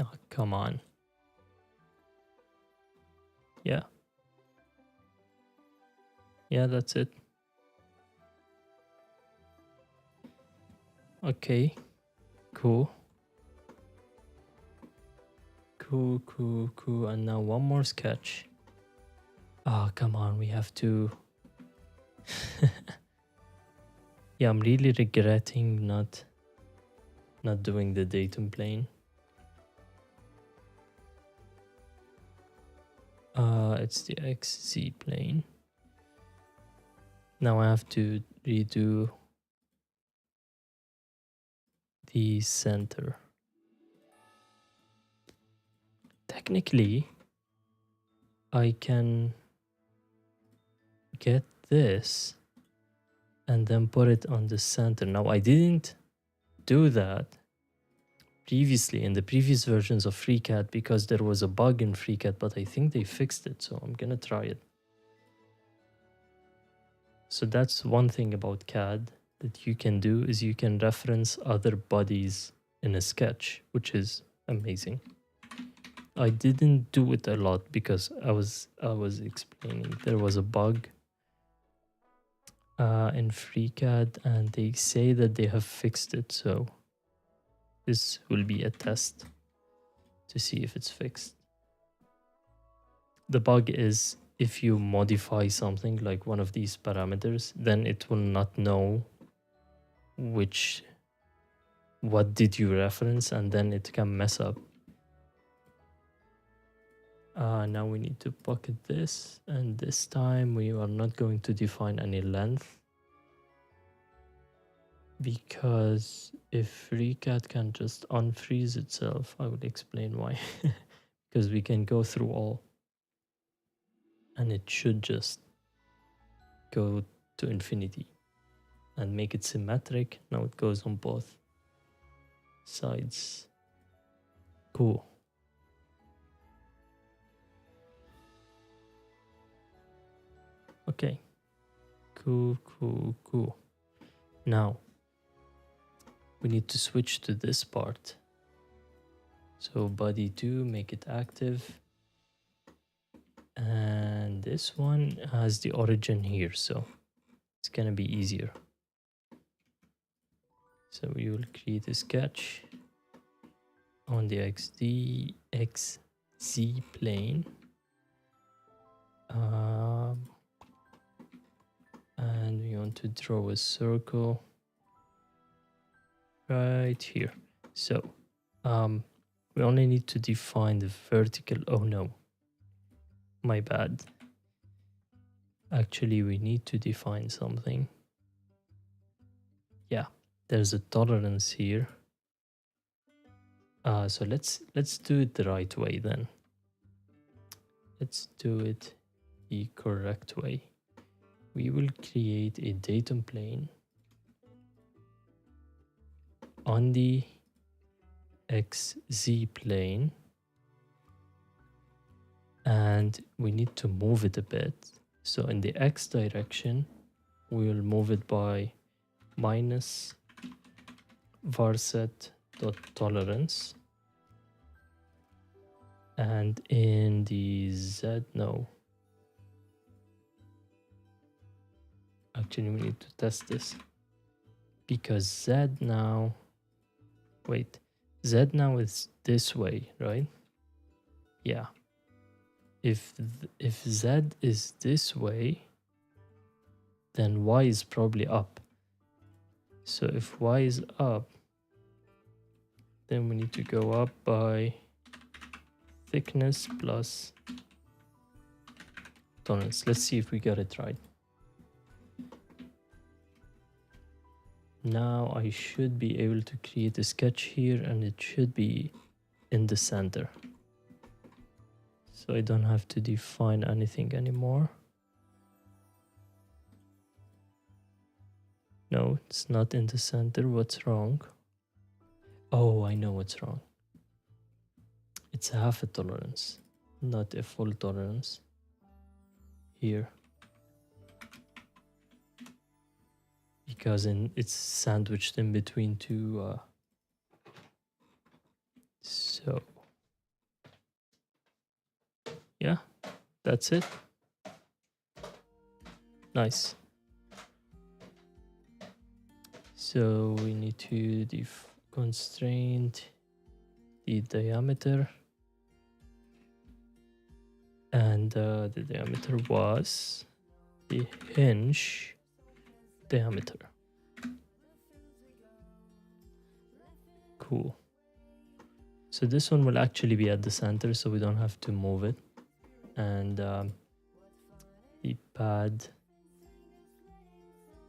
Oh, come on. Yeah. Yeah, that's it. Okay. Cool. Cool. And now one more sketch. Oh, come on. We have to... Yeah, I'm really regretting not doing the datum plane. It's the XZ plane. Now I have to redo the center. Technically, I can get this and then put it on the center. Now I didn't do that previously in the previous versions of FreeCAD because there was a bug in FreeCAD, but I think they fixed it, so I'm gonna try it. So that's one thing about CAD that you can do, is you can reference other bodies in a sketch, which is amazing. I didn't do it a lot because I was explaining there was a bug in FreeCAD and they say that they have fixed it, so this will be a test to see if it's fixed. The bug is if you modify something like one of these parameters, then it will not know what did you reference, and then it can mess up. Now we need to bucket this, and this time we are not going to define any length, because if FreeCAD can just unfreeze itself, I will explain why. Because we can go through all, and it should just go to infinity and make it symmetric. Now it goes on both sides. Cool. Okay. Cool. Now we need to switch to this part. So body 2, make it active. And this one has the origin here, so it's gonna be easier. So we will create a sketch on the XZ plane. And we want to draw a circle right here. So we only need to define the vertical. Oh no, my bad. Actually, we need to define something. Yeah, there's a tolerance here. So let's do it the right way then. Let's do it the correct way. We will create a datum plane on the XZ plane, and we need to move it a bit. So in the X direction, we will move it by minus varset dot tolerance, and in the Z, no. Actually, we need to test this because Z now, wait, Z now is this way, right? Yeah. If Z is this way, then Y is probably up. So if Y is up, then we need to go up by thickness plus tolerance. Let's see if we got it right. Now I should be able to create a sketch here, and it should be in the center. So I don't have to define anything anymore. No, it's not in the center. What's wrong? Oh, I know what's wrong. It's half a tolerance, not a full tolerance. Here. Because it's sandwiched in between two. So yeah, that's it. Nice. So we need to constrain the diameter, and the diameter was the hinge diameter. Cool. So this one will actually be at the center, so we don't have to move it. And the pad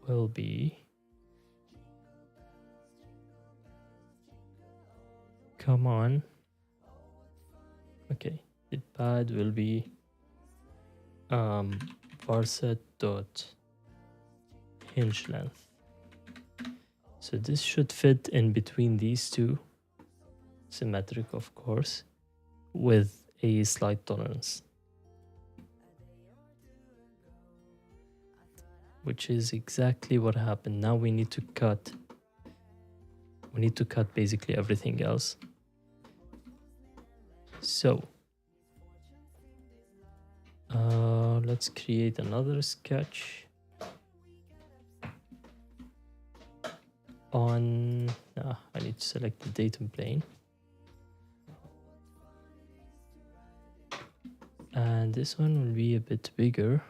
will be, come on. Okay, the pad will be varset dot hinge length. So this should fit in between these two, symmetric of course, with a slight tolerance, which is exactly what happened. Now we need to cut. We need to cut basically everything else. So let's create another sketch on, I need to select the datum plane. And this one will be a bit bigger.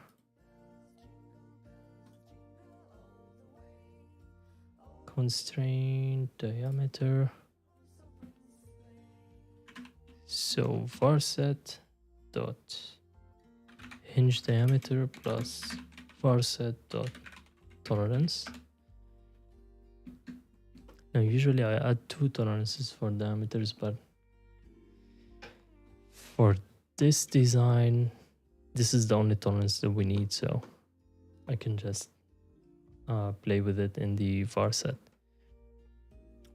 Constraint diameter. So varset dot hinge diameter plus varset dot tolerance. Now usually I add 2 tolerances for diameters, but for this design, this is the only tolerance that we need, so I can just play with it in the varset.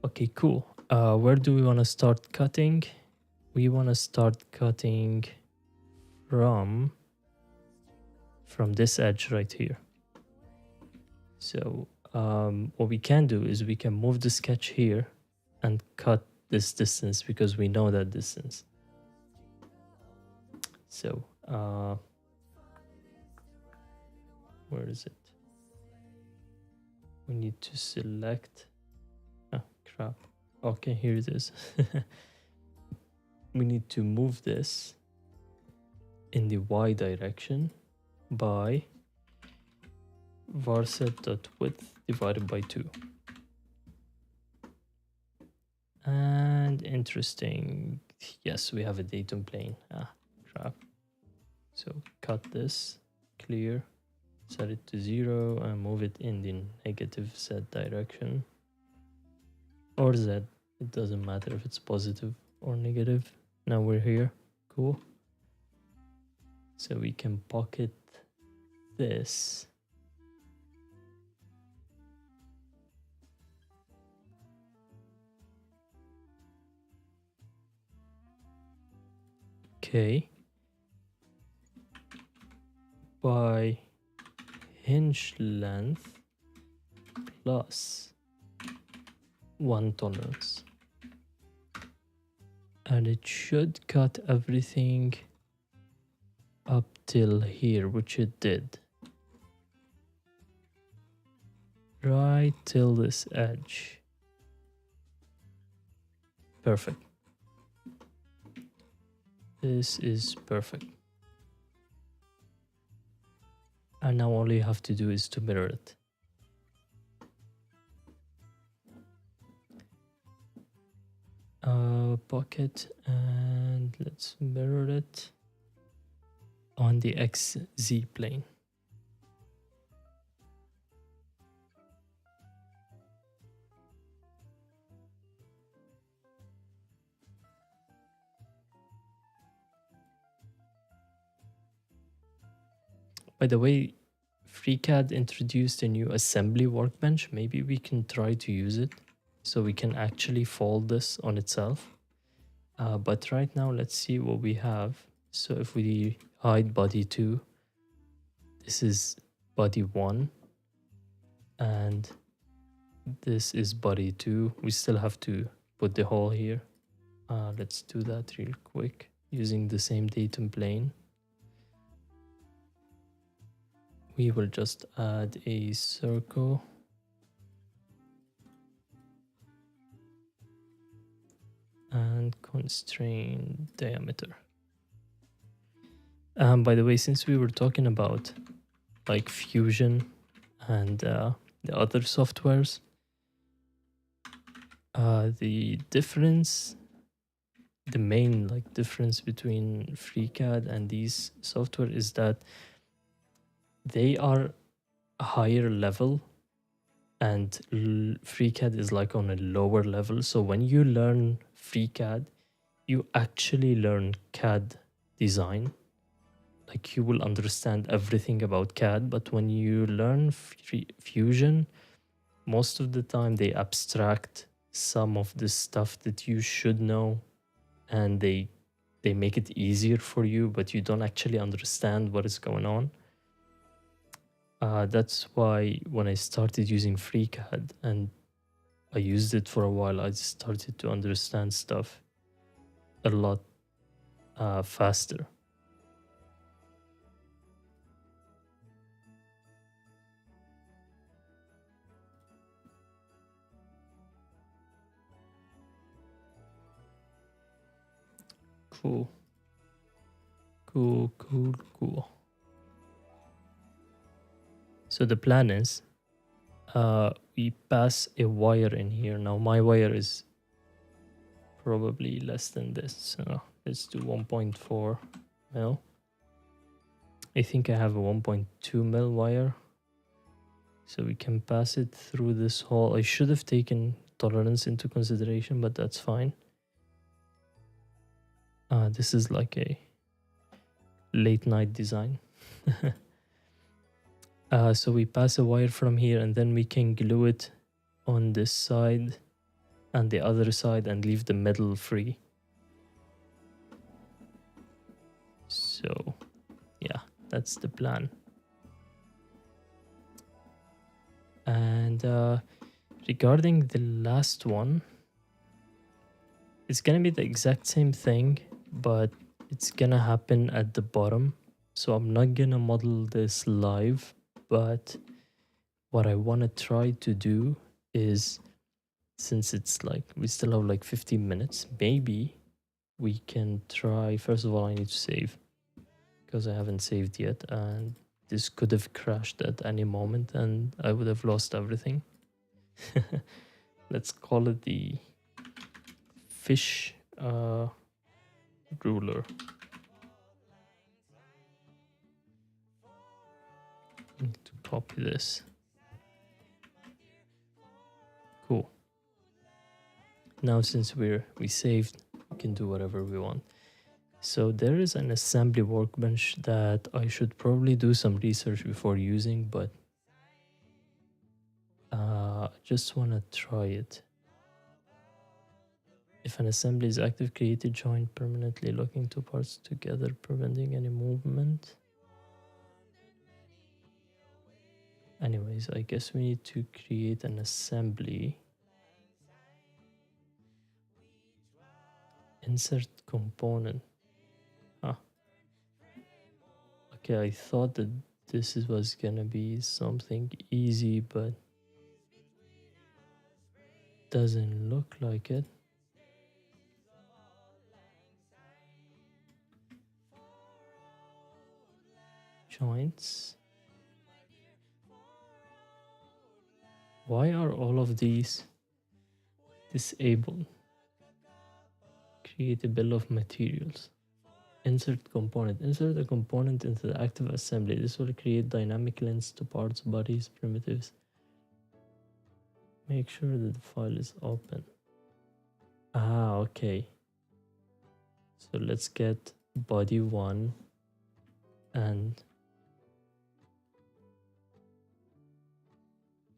Okay, cool. Where do we want to start cutting? We want to start cutting from this edge right here. So what we can do is we can move the sketch here and cut this distance because we know that distance. So Where is it? We need to select. Oh, crap. Okay, here it is. We need to move this in the y direction by varset.width divided by 2. And interesting. Yes, we have a datum plane. Ah, crap. So cut this, clear, set it to 0, and move it in the negative z direction. Or z. It doesn't matter if it's positive or negative. Now we're here. Cool. So we can pocket this. Okay. By hinge length plus 1 tolerance. And it should cut everything up till here, which it did. Right till this edge. Perfect. This is perfect. And now all you have to do is to mirror it. Pocket, and let's mirror it on the XZ plane. By the way, FreeCAD introduced a new assembly workbench. Maybe we can try to use it so we can actually fold this on itself. But right now, let's see what we have. So if we hide body 2, this is body 1, and this is body 2. We still have to put the hole here. Let's do that real quick using the same datum plane. We will just add a circle. And constrain diameter. By the way, since we were talking about like Fusion and the other softwares, the main like difference between FreeCAD and these software is that they are a higher level and FreeCAD is like on a lower level. So when you learn FreeCAD, you actually learn CAD design. Like you will understand everything about CAD, but when you learn Fusion, most of the time they abstract some of the stuff that you should know, and they make it easier for you, but you don't actually understand what is going on. That's why when I started using FreeCAD and I used it for a while, I started to understand stuff a lot faster. Cool. Cool. So the plan is we pass a wire in here. Now my wire is probably less than this. So let's do 1.4 mil. I think I have a 1.2 mil wire. So we can pass it through this hole. I should have taken tolerance into consideration, but that's fine. This is like a late night design. So we pass a wire from here and then we can glue it on this side and the other side and leave the middle free. So yeah, that's the plan. And regarding the last one, it's gonna be the exact same thing, but it's gonna happen at the bottom. So I'm not gonna model this live. but what I want to try to do is, since it's like we still have like 15 minutes, maybe we can try. First of all, I need to save because I haven't saved yet, and this could have crashed at any moment and I would have lost everything. Let's call it the fish ruler. I need to copy this. Cool. Now since we saved, we can do whatever we want. So there is an assembly workbench that I should probably do some research before using, but I just want to try it. If an assembly is active, create a joint permanently locking two parts together, preventing any movement. Anyways, I guess we need to create an assembly. Insert component. Huh. Okay, I thought that this was gonna be something easy, but doesn't look like it. Joints. Why are all of these disabled? Create a bill of materials. Insert component. Insert a component into the active assembly. This will create dynamic links to parts, bodies, primitives. Make sure that the file is open. Ah, okay. So let's get body 1 and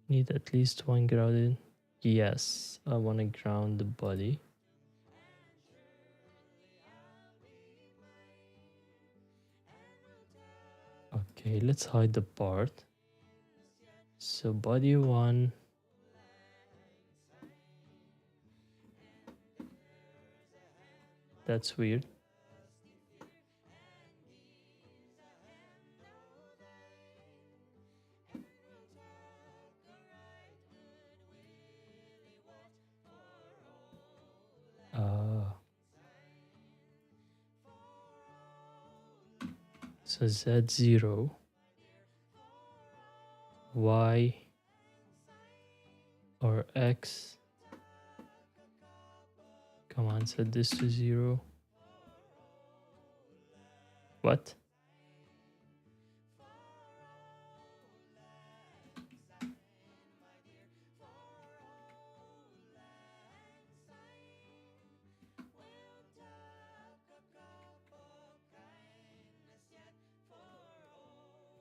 need at least one grounded. Yes, I want to ground the body. Okay, let's hide the part. So body 1. That's weird. So Z0, Y, or X. Come on, set this to 0. What?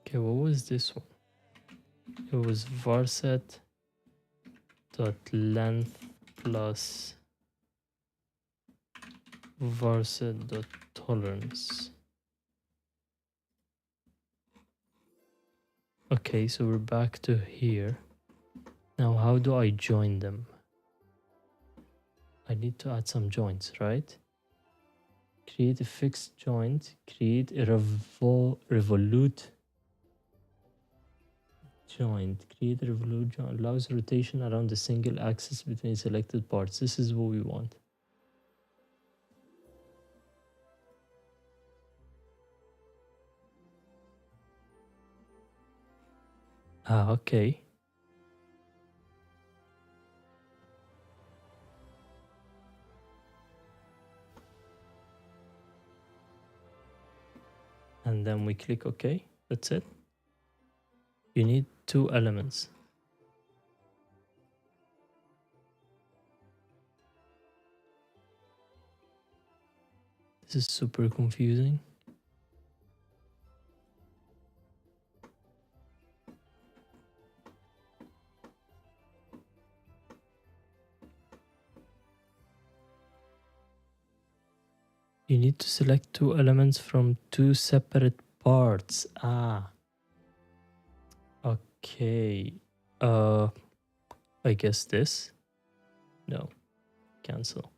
Okay, what was this one? It was varset dot length plus varset dot tolerance. Okay, so we're back to here. Now, how do I join them? I need to add some joints, right? Create a fixed joint. Create a revolute joint. Create a revolute joint. Allows rotation around the single axis between selected parts. This is what we want. Ah, okay. And then we click OK. That's it. You need 2 elements. This is super confusing. You need to select 2 elements from 2 separate parts. Ah. Okay. I guess this. No. Cancel.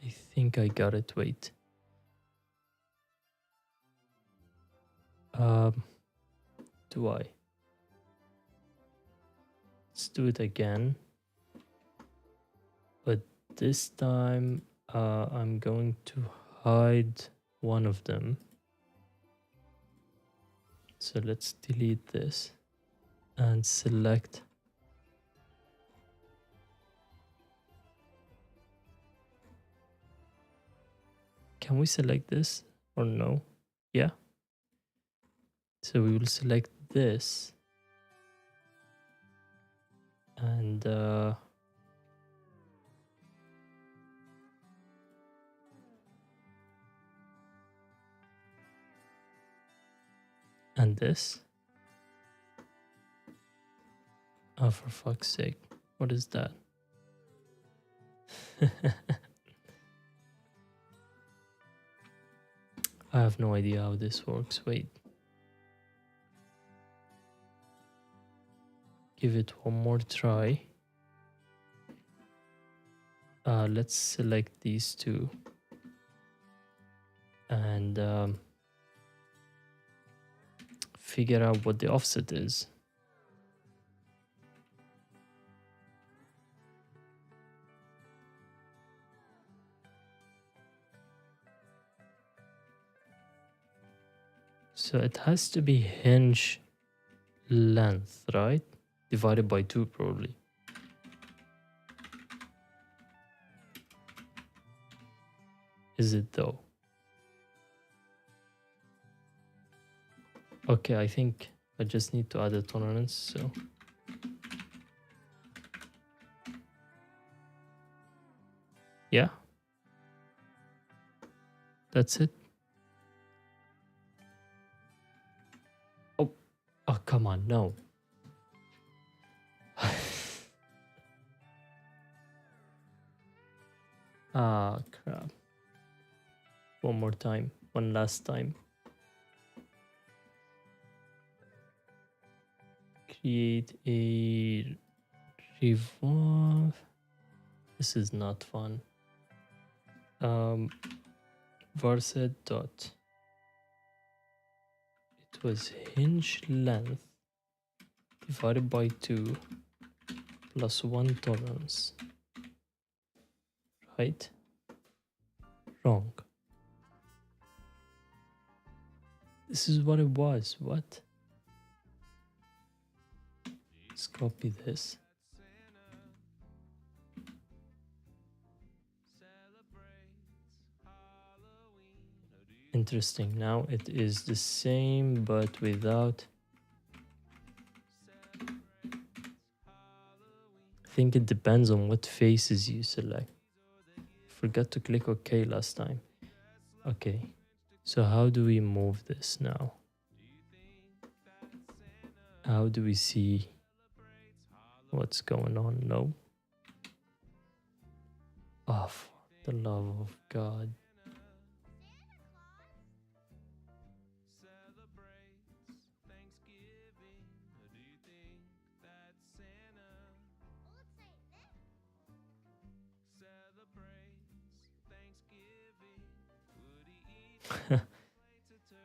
I think I got it. Wait. Um, do I? Let's do it again. But this time I'm going to hide one of them. So let's delete this and select. Can we select this or no? Yeah. So we will select this and this. Oh, for fuck's sake. What is that? I have no idea how this works. Wait. Give it one more try. Let's select these two. And figure out what the offset is. So it has to be hinge length, right? Divided by 2 probably. Is it though? Okay, I think I just need to add a tolerance, so. Yeah. That's it. Oh, come on, no. Ah, crap. One more time. One last time. Create a revolve. This is not fun. Varset dot. It was hinge length divided by 2 plus 1 tolerance. Right? Wrong. This is what it was. What? Let's copy this. Interesting. Now it is the same but without. I think it depends on what faces you select. Forgot to click OK last time. Okay. So how do we move this now? How do we see what's going on? No. Oh, for the love of God.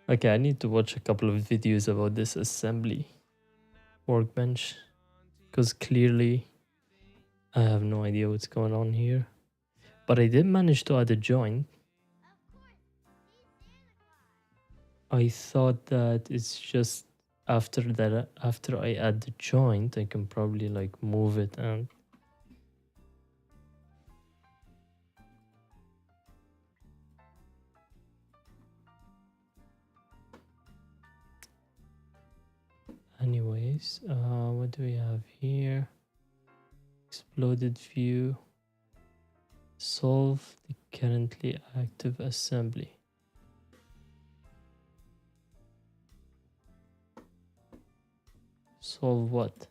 Okay, I need to watch a couple of videos about this assembly workbench because clearly I have no idea what's going on here. But I did manage to add a joint. I thought that it's just after that, after I add the joint, I can probably like move it and. Anyways, what do we have here? Exploded view. Solve the currently active assembly. Solve what?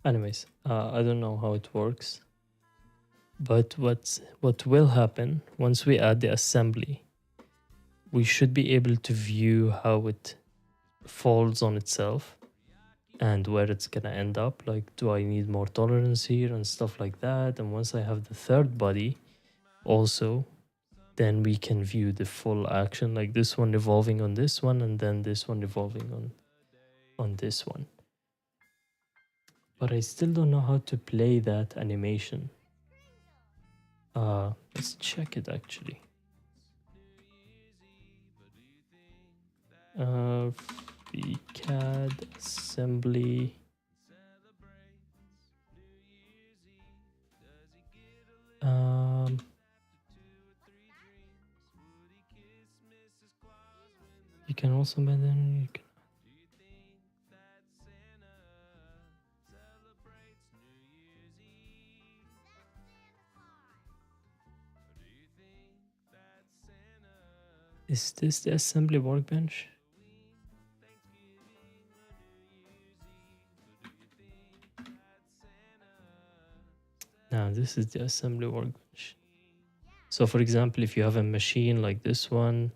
Anyways, I don't know how it works, but what will happen once we add the assembly, we should be able to view how it folds on itself and where it's gonna end up. Like, do I need more tolerance here and stuff like that? And once I have the third body, also, then we can view the full action, like this one revolving on this one, and then this one revolving on this one. But I still don't know how to play that animation. Let's check it actually. CAD assembly. You can also you can. Is this the assembly workbench? No, this is the assembly workbench. So for example, if you have a machine like this one,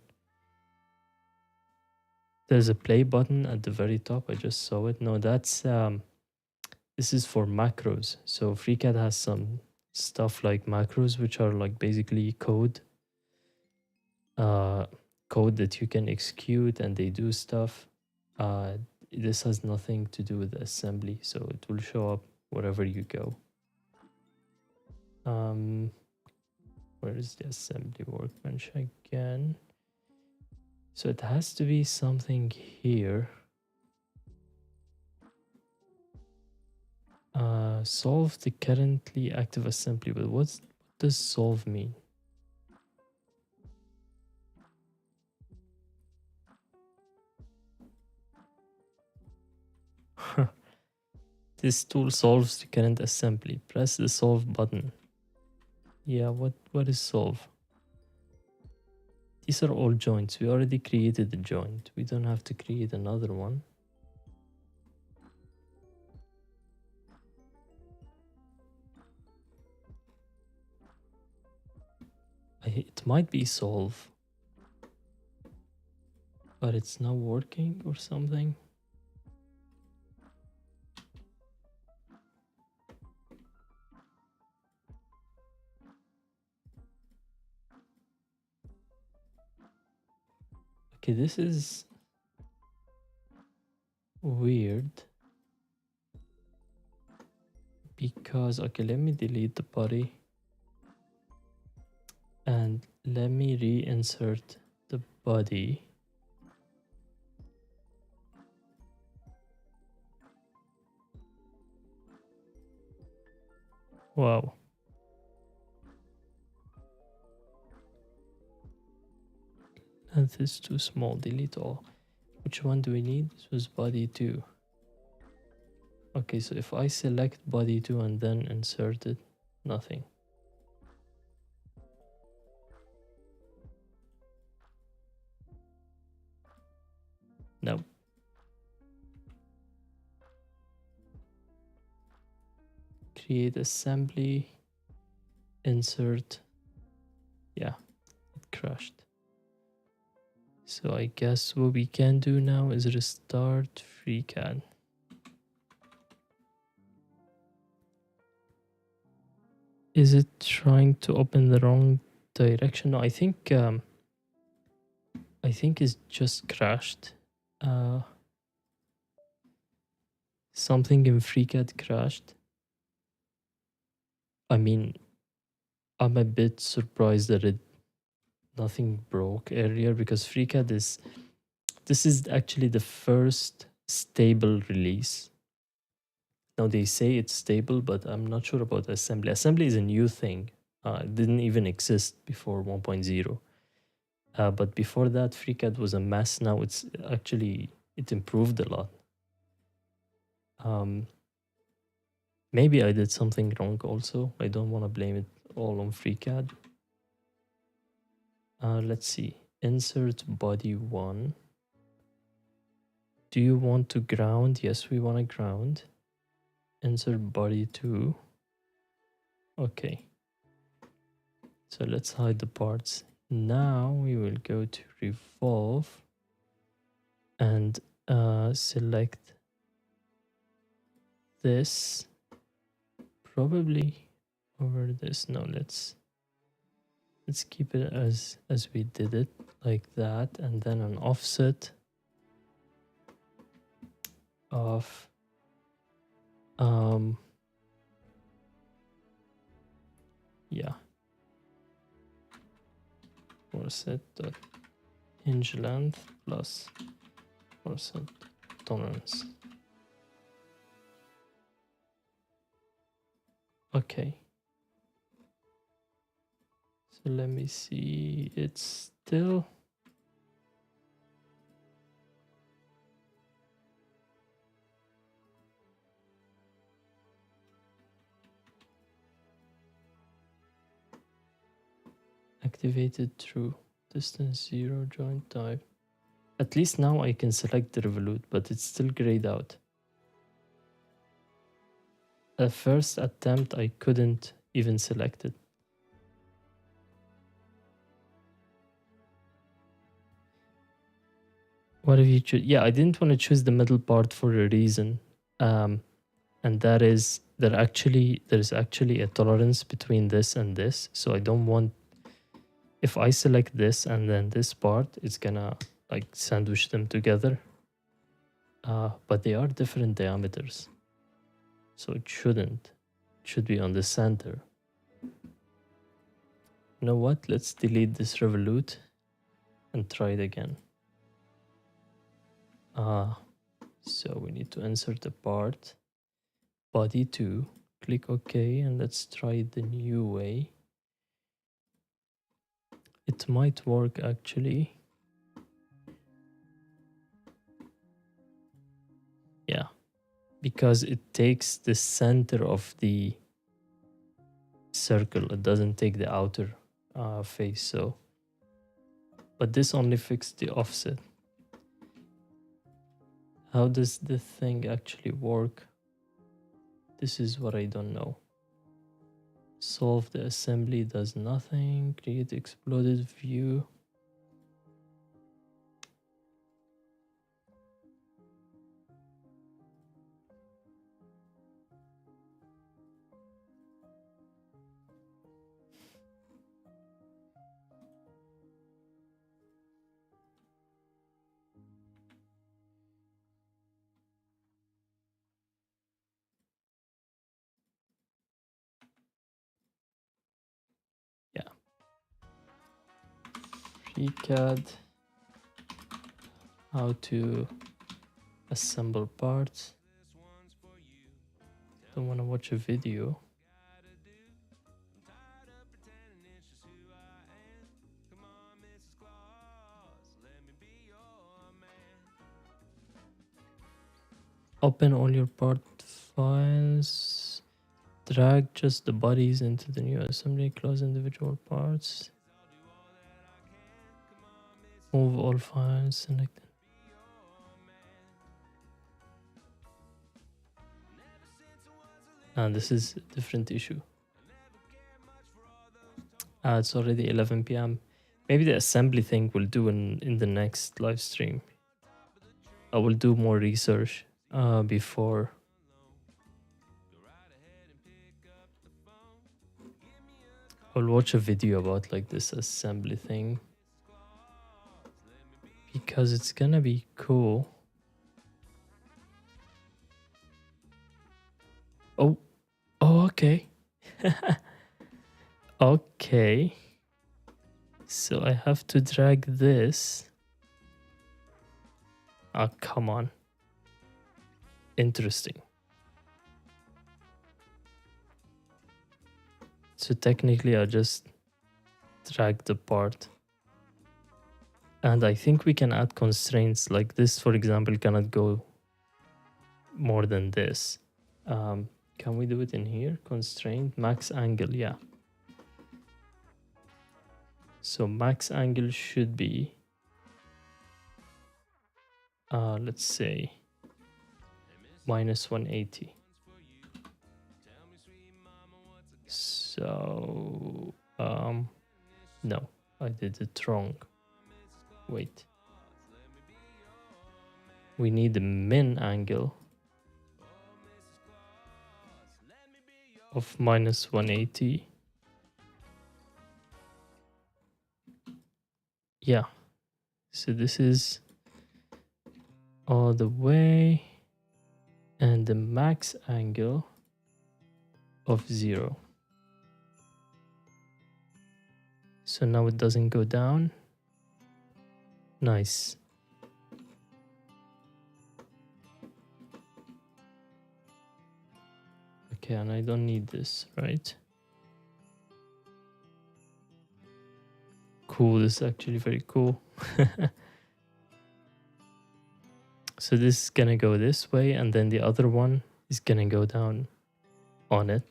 there's a play button at the very top. I just saw it. No, that's this is for macros. So FreeCAD has some stuff like macros, which are like basically code that you can execute and they do stuff. This has nothing to do with assembly, so it will show up wherever you go. Where is the assembly workbench again? So it has to be something here. Solve the currently active assembly, but what does solve mean? This tool solves the current assembly. Press the solve button. Yeah, what is solve? These are all joints. We already created the joint. We don't have to create another one. It might be solve, but it's not working or something. Okay, this is weird because, okay, let me delete the body and let me reinsert the body. Wow. That is too small. Delete all. Which one do we need? This was body 2. Okay, so if I select body 2 and then insert it, nothing. No. Create assembly, insert. Yeah, it crashed. So I guess what we can do now is restart FreeCAD. Is it trying to open the wrong direction? No, I think it's just crashed. Something in FreeCAD crashed. I mean, I'm a bit surprised that nothing broke earlier, because FreeCAD this is actually the first stable release. Now they say it's stable, but I'm not sure about assembly. Assembly is a new thing. It didn't even exist before 1.0. But before that, FreeCAD was a mess. Now it improved a lot. Maybe I did something wrong also. I don't want to blame it all on FreeCAD. Let's see. Insert body 1. Do you want to ground? Yes, we want to ground. insert body 2. Okay, so let's hide the parts. Now we will go to revolve and select this, probably over this. No, let's keep it as we did it, like that, and then an offset of yeah, offset dot hinge length plus offset tolerance. Okay, so let me see, it's still activated through distance 0 joint type. At least now I can select the revolute, but it's still grayed out. At first attempt I couldn't even select it. What if you choose? Yeah, I didn't want to choose the middle part for a reason, and that is there's actually a tolerance between this and this, so I don't want, if I select this and then this part, it's gonna like sandwich them together. But they are different diameters, so it shouldn't. It should be on the center. You know what? Let's delete this revolute and try it again. So we need to insert the part, body 2, click OK, and let's try it the new way. It might work actually. Yeah, because it takes the center of the circle, it doesn't take the outer face. So, but this only fixed the offset. How does the thing actually work? This is what I don't know. Solve the assembly does nothing. Create exploded view. Yeah. CAD. How to assemble parts. Don't want to watch a video. Open all your part files. Drag just the bodies into the new assembly. Close individual parts. Move all files. Select. This is a different issue. It's already 11 p.m. Maybe the assembly thing we'll do in the next live stream. I will do more research before. I'll watch a video about like this assembly thing, because it's gonna be cool. Oh, okay. Okay. So I have to drag this. Oh, come on. Interesting. So technically I just drag the part. And I think we can add constraints like this, for example, cannot go more than this. Can we do it in here? Constraint, max angle, yeah. So max angle should be, let's say, minus 180. So, no, I did it wrong. Wait. We need the min angle of minus 180. Yeah. So this is all the way, and the max angle of 0. So now it doesn't go down. Nice. Okay, and I don't need this, right? Cool, this is actually very cool. So this is gonna go this way, and then the other one is gonna go down on it.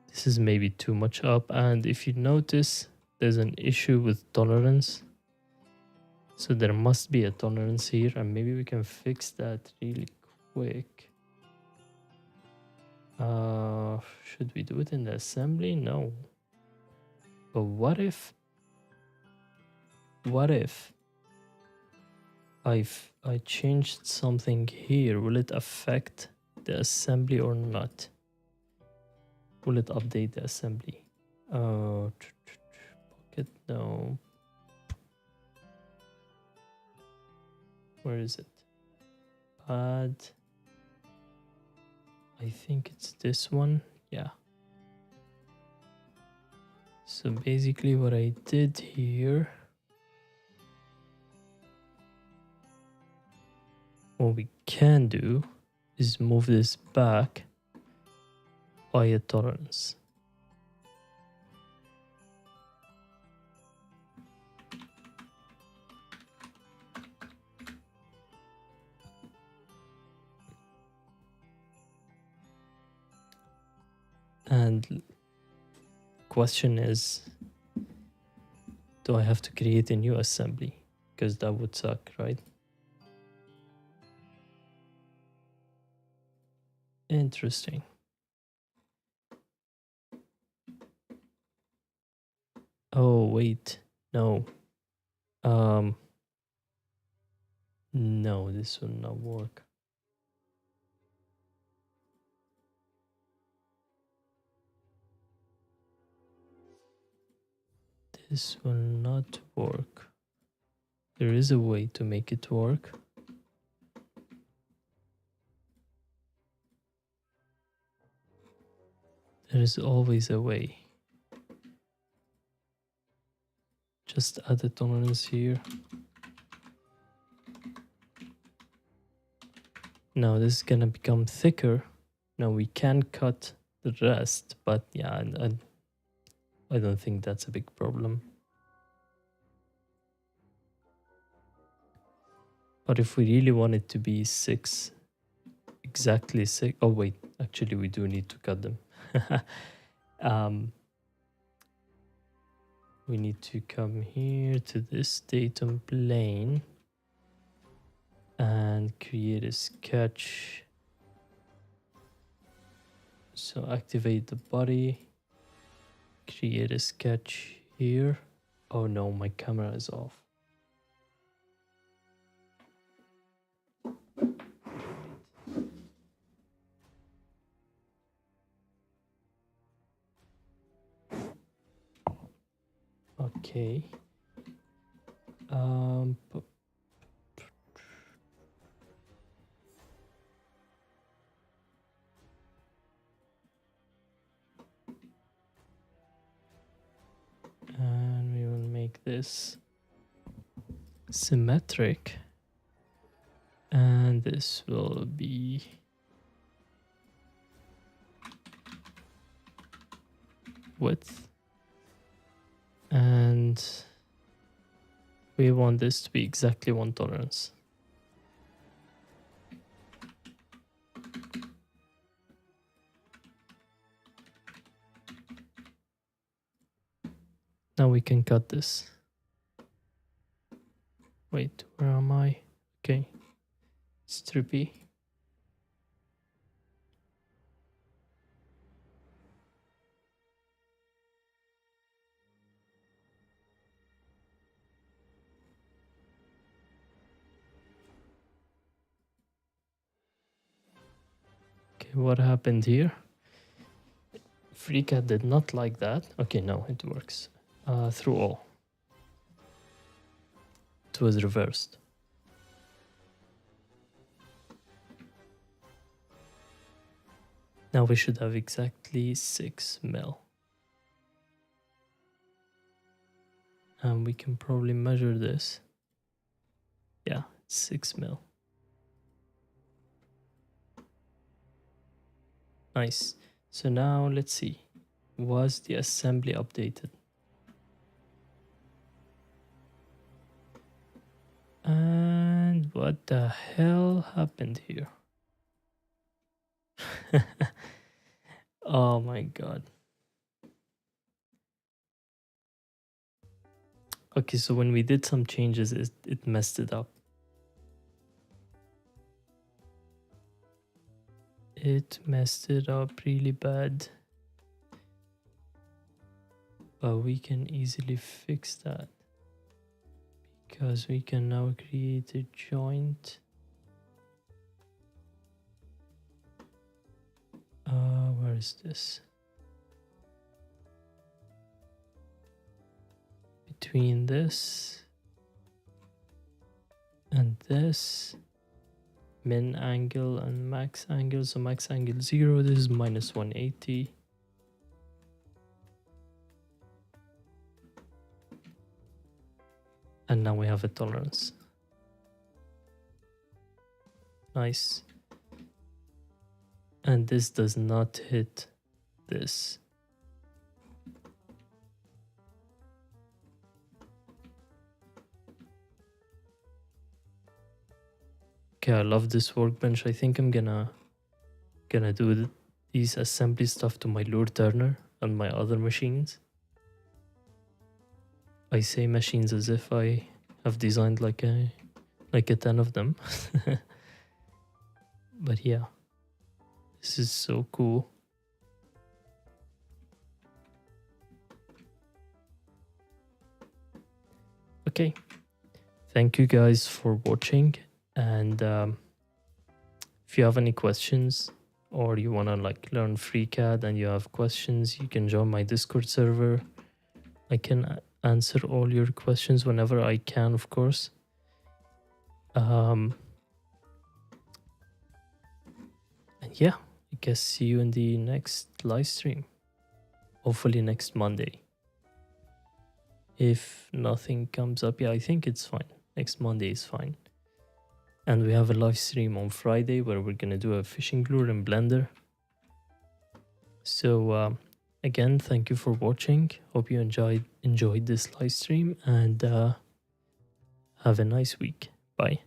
This is maybe too much up, and if you notice, there's an issue with tolerance. So there must be a tolerance here, and maybe we can fix that really quick. Should we do it in the assembly? No. But what if I changed something here? Will it affect the assembly or not? Will it update the assembly? Pocket, no. Where is it? Pad. I think it's this one. Yeah. So basically what I did here, what we can do is move this back by a tolerance. And question is, do I have to create a new assembly? Because that would suck, right? Interesting. Oh, wait. No. No, this will not work. This will not work. There is a way to make it work. There is always a way. Just add a tolerance here. Now this is gonna become thicker. Now we can cut the rest, but yeah, I don't think that's a big problem. But if we really want it to be 6, exactly 6, oh wait, actually we do need to cut them. We need to come here to this datum plane and create a sketch. So activate the body, create a sketch here. Oh no, my camera is off. Okay. And we will make this symmetric. And this will be width. And we want this to be exactly 1 tolerance. Now we can cut this. Wait, where am I? Okay. Strippy. what happened here? FreeCAD did not like that. Okay, no, it works. Through all. It was reversed. Now we should have exactly 6 mil. And we can probably measure this. Yeah, 6 mil. Nice. So now let's see. Was the assembly updated? And what the hell happened here? Oh my god. Okay, so when we did some changes, it messed it up. It messed it up really bad. But we can easily fix that. Because we can now create a joint. Where is this? Between this and this. Min angle and max angle. So max angle 0, this is minus 180. And now we have a tolerance. Nice. And this does not hit this. Okay, I love this workbench. I think I'm gonna do these assembly stuff to my lure turner and my other machines. I say machines as if I have designed like a 10 of them. But yeah, this is so cool. Okay, thank you guys for watching. And if you have any questions or you want to like learn FreeCAD and you have questions, you can join my Discord server. I can answer all your questions whenever I can, of course. And yeah, I guess see you in the next live stream. Hopefully next Monday. If nothing comes up, yeah, I think it's fine. Next Monday is fine. And we have a live stream on Friday where we're gonna do a fishing lure in Blender. So again, thank you for watching. Hope you enjoyed this live stream, and have a nice week. Bye.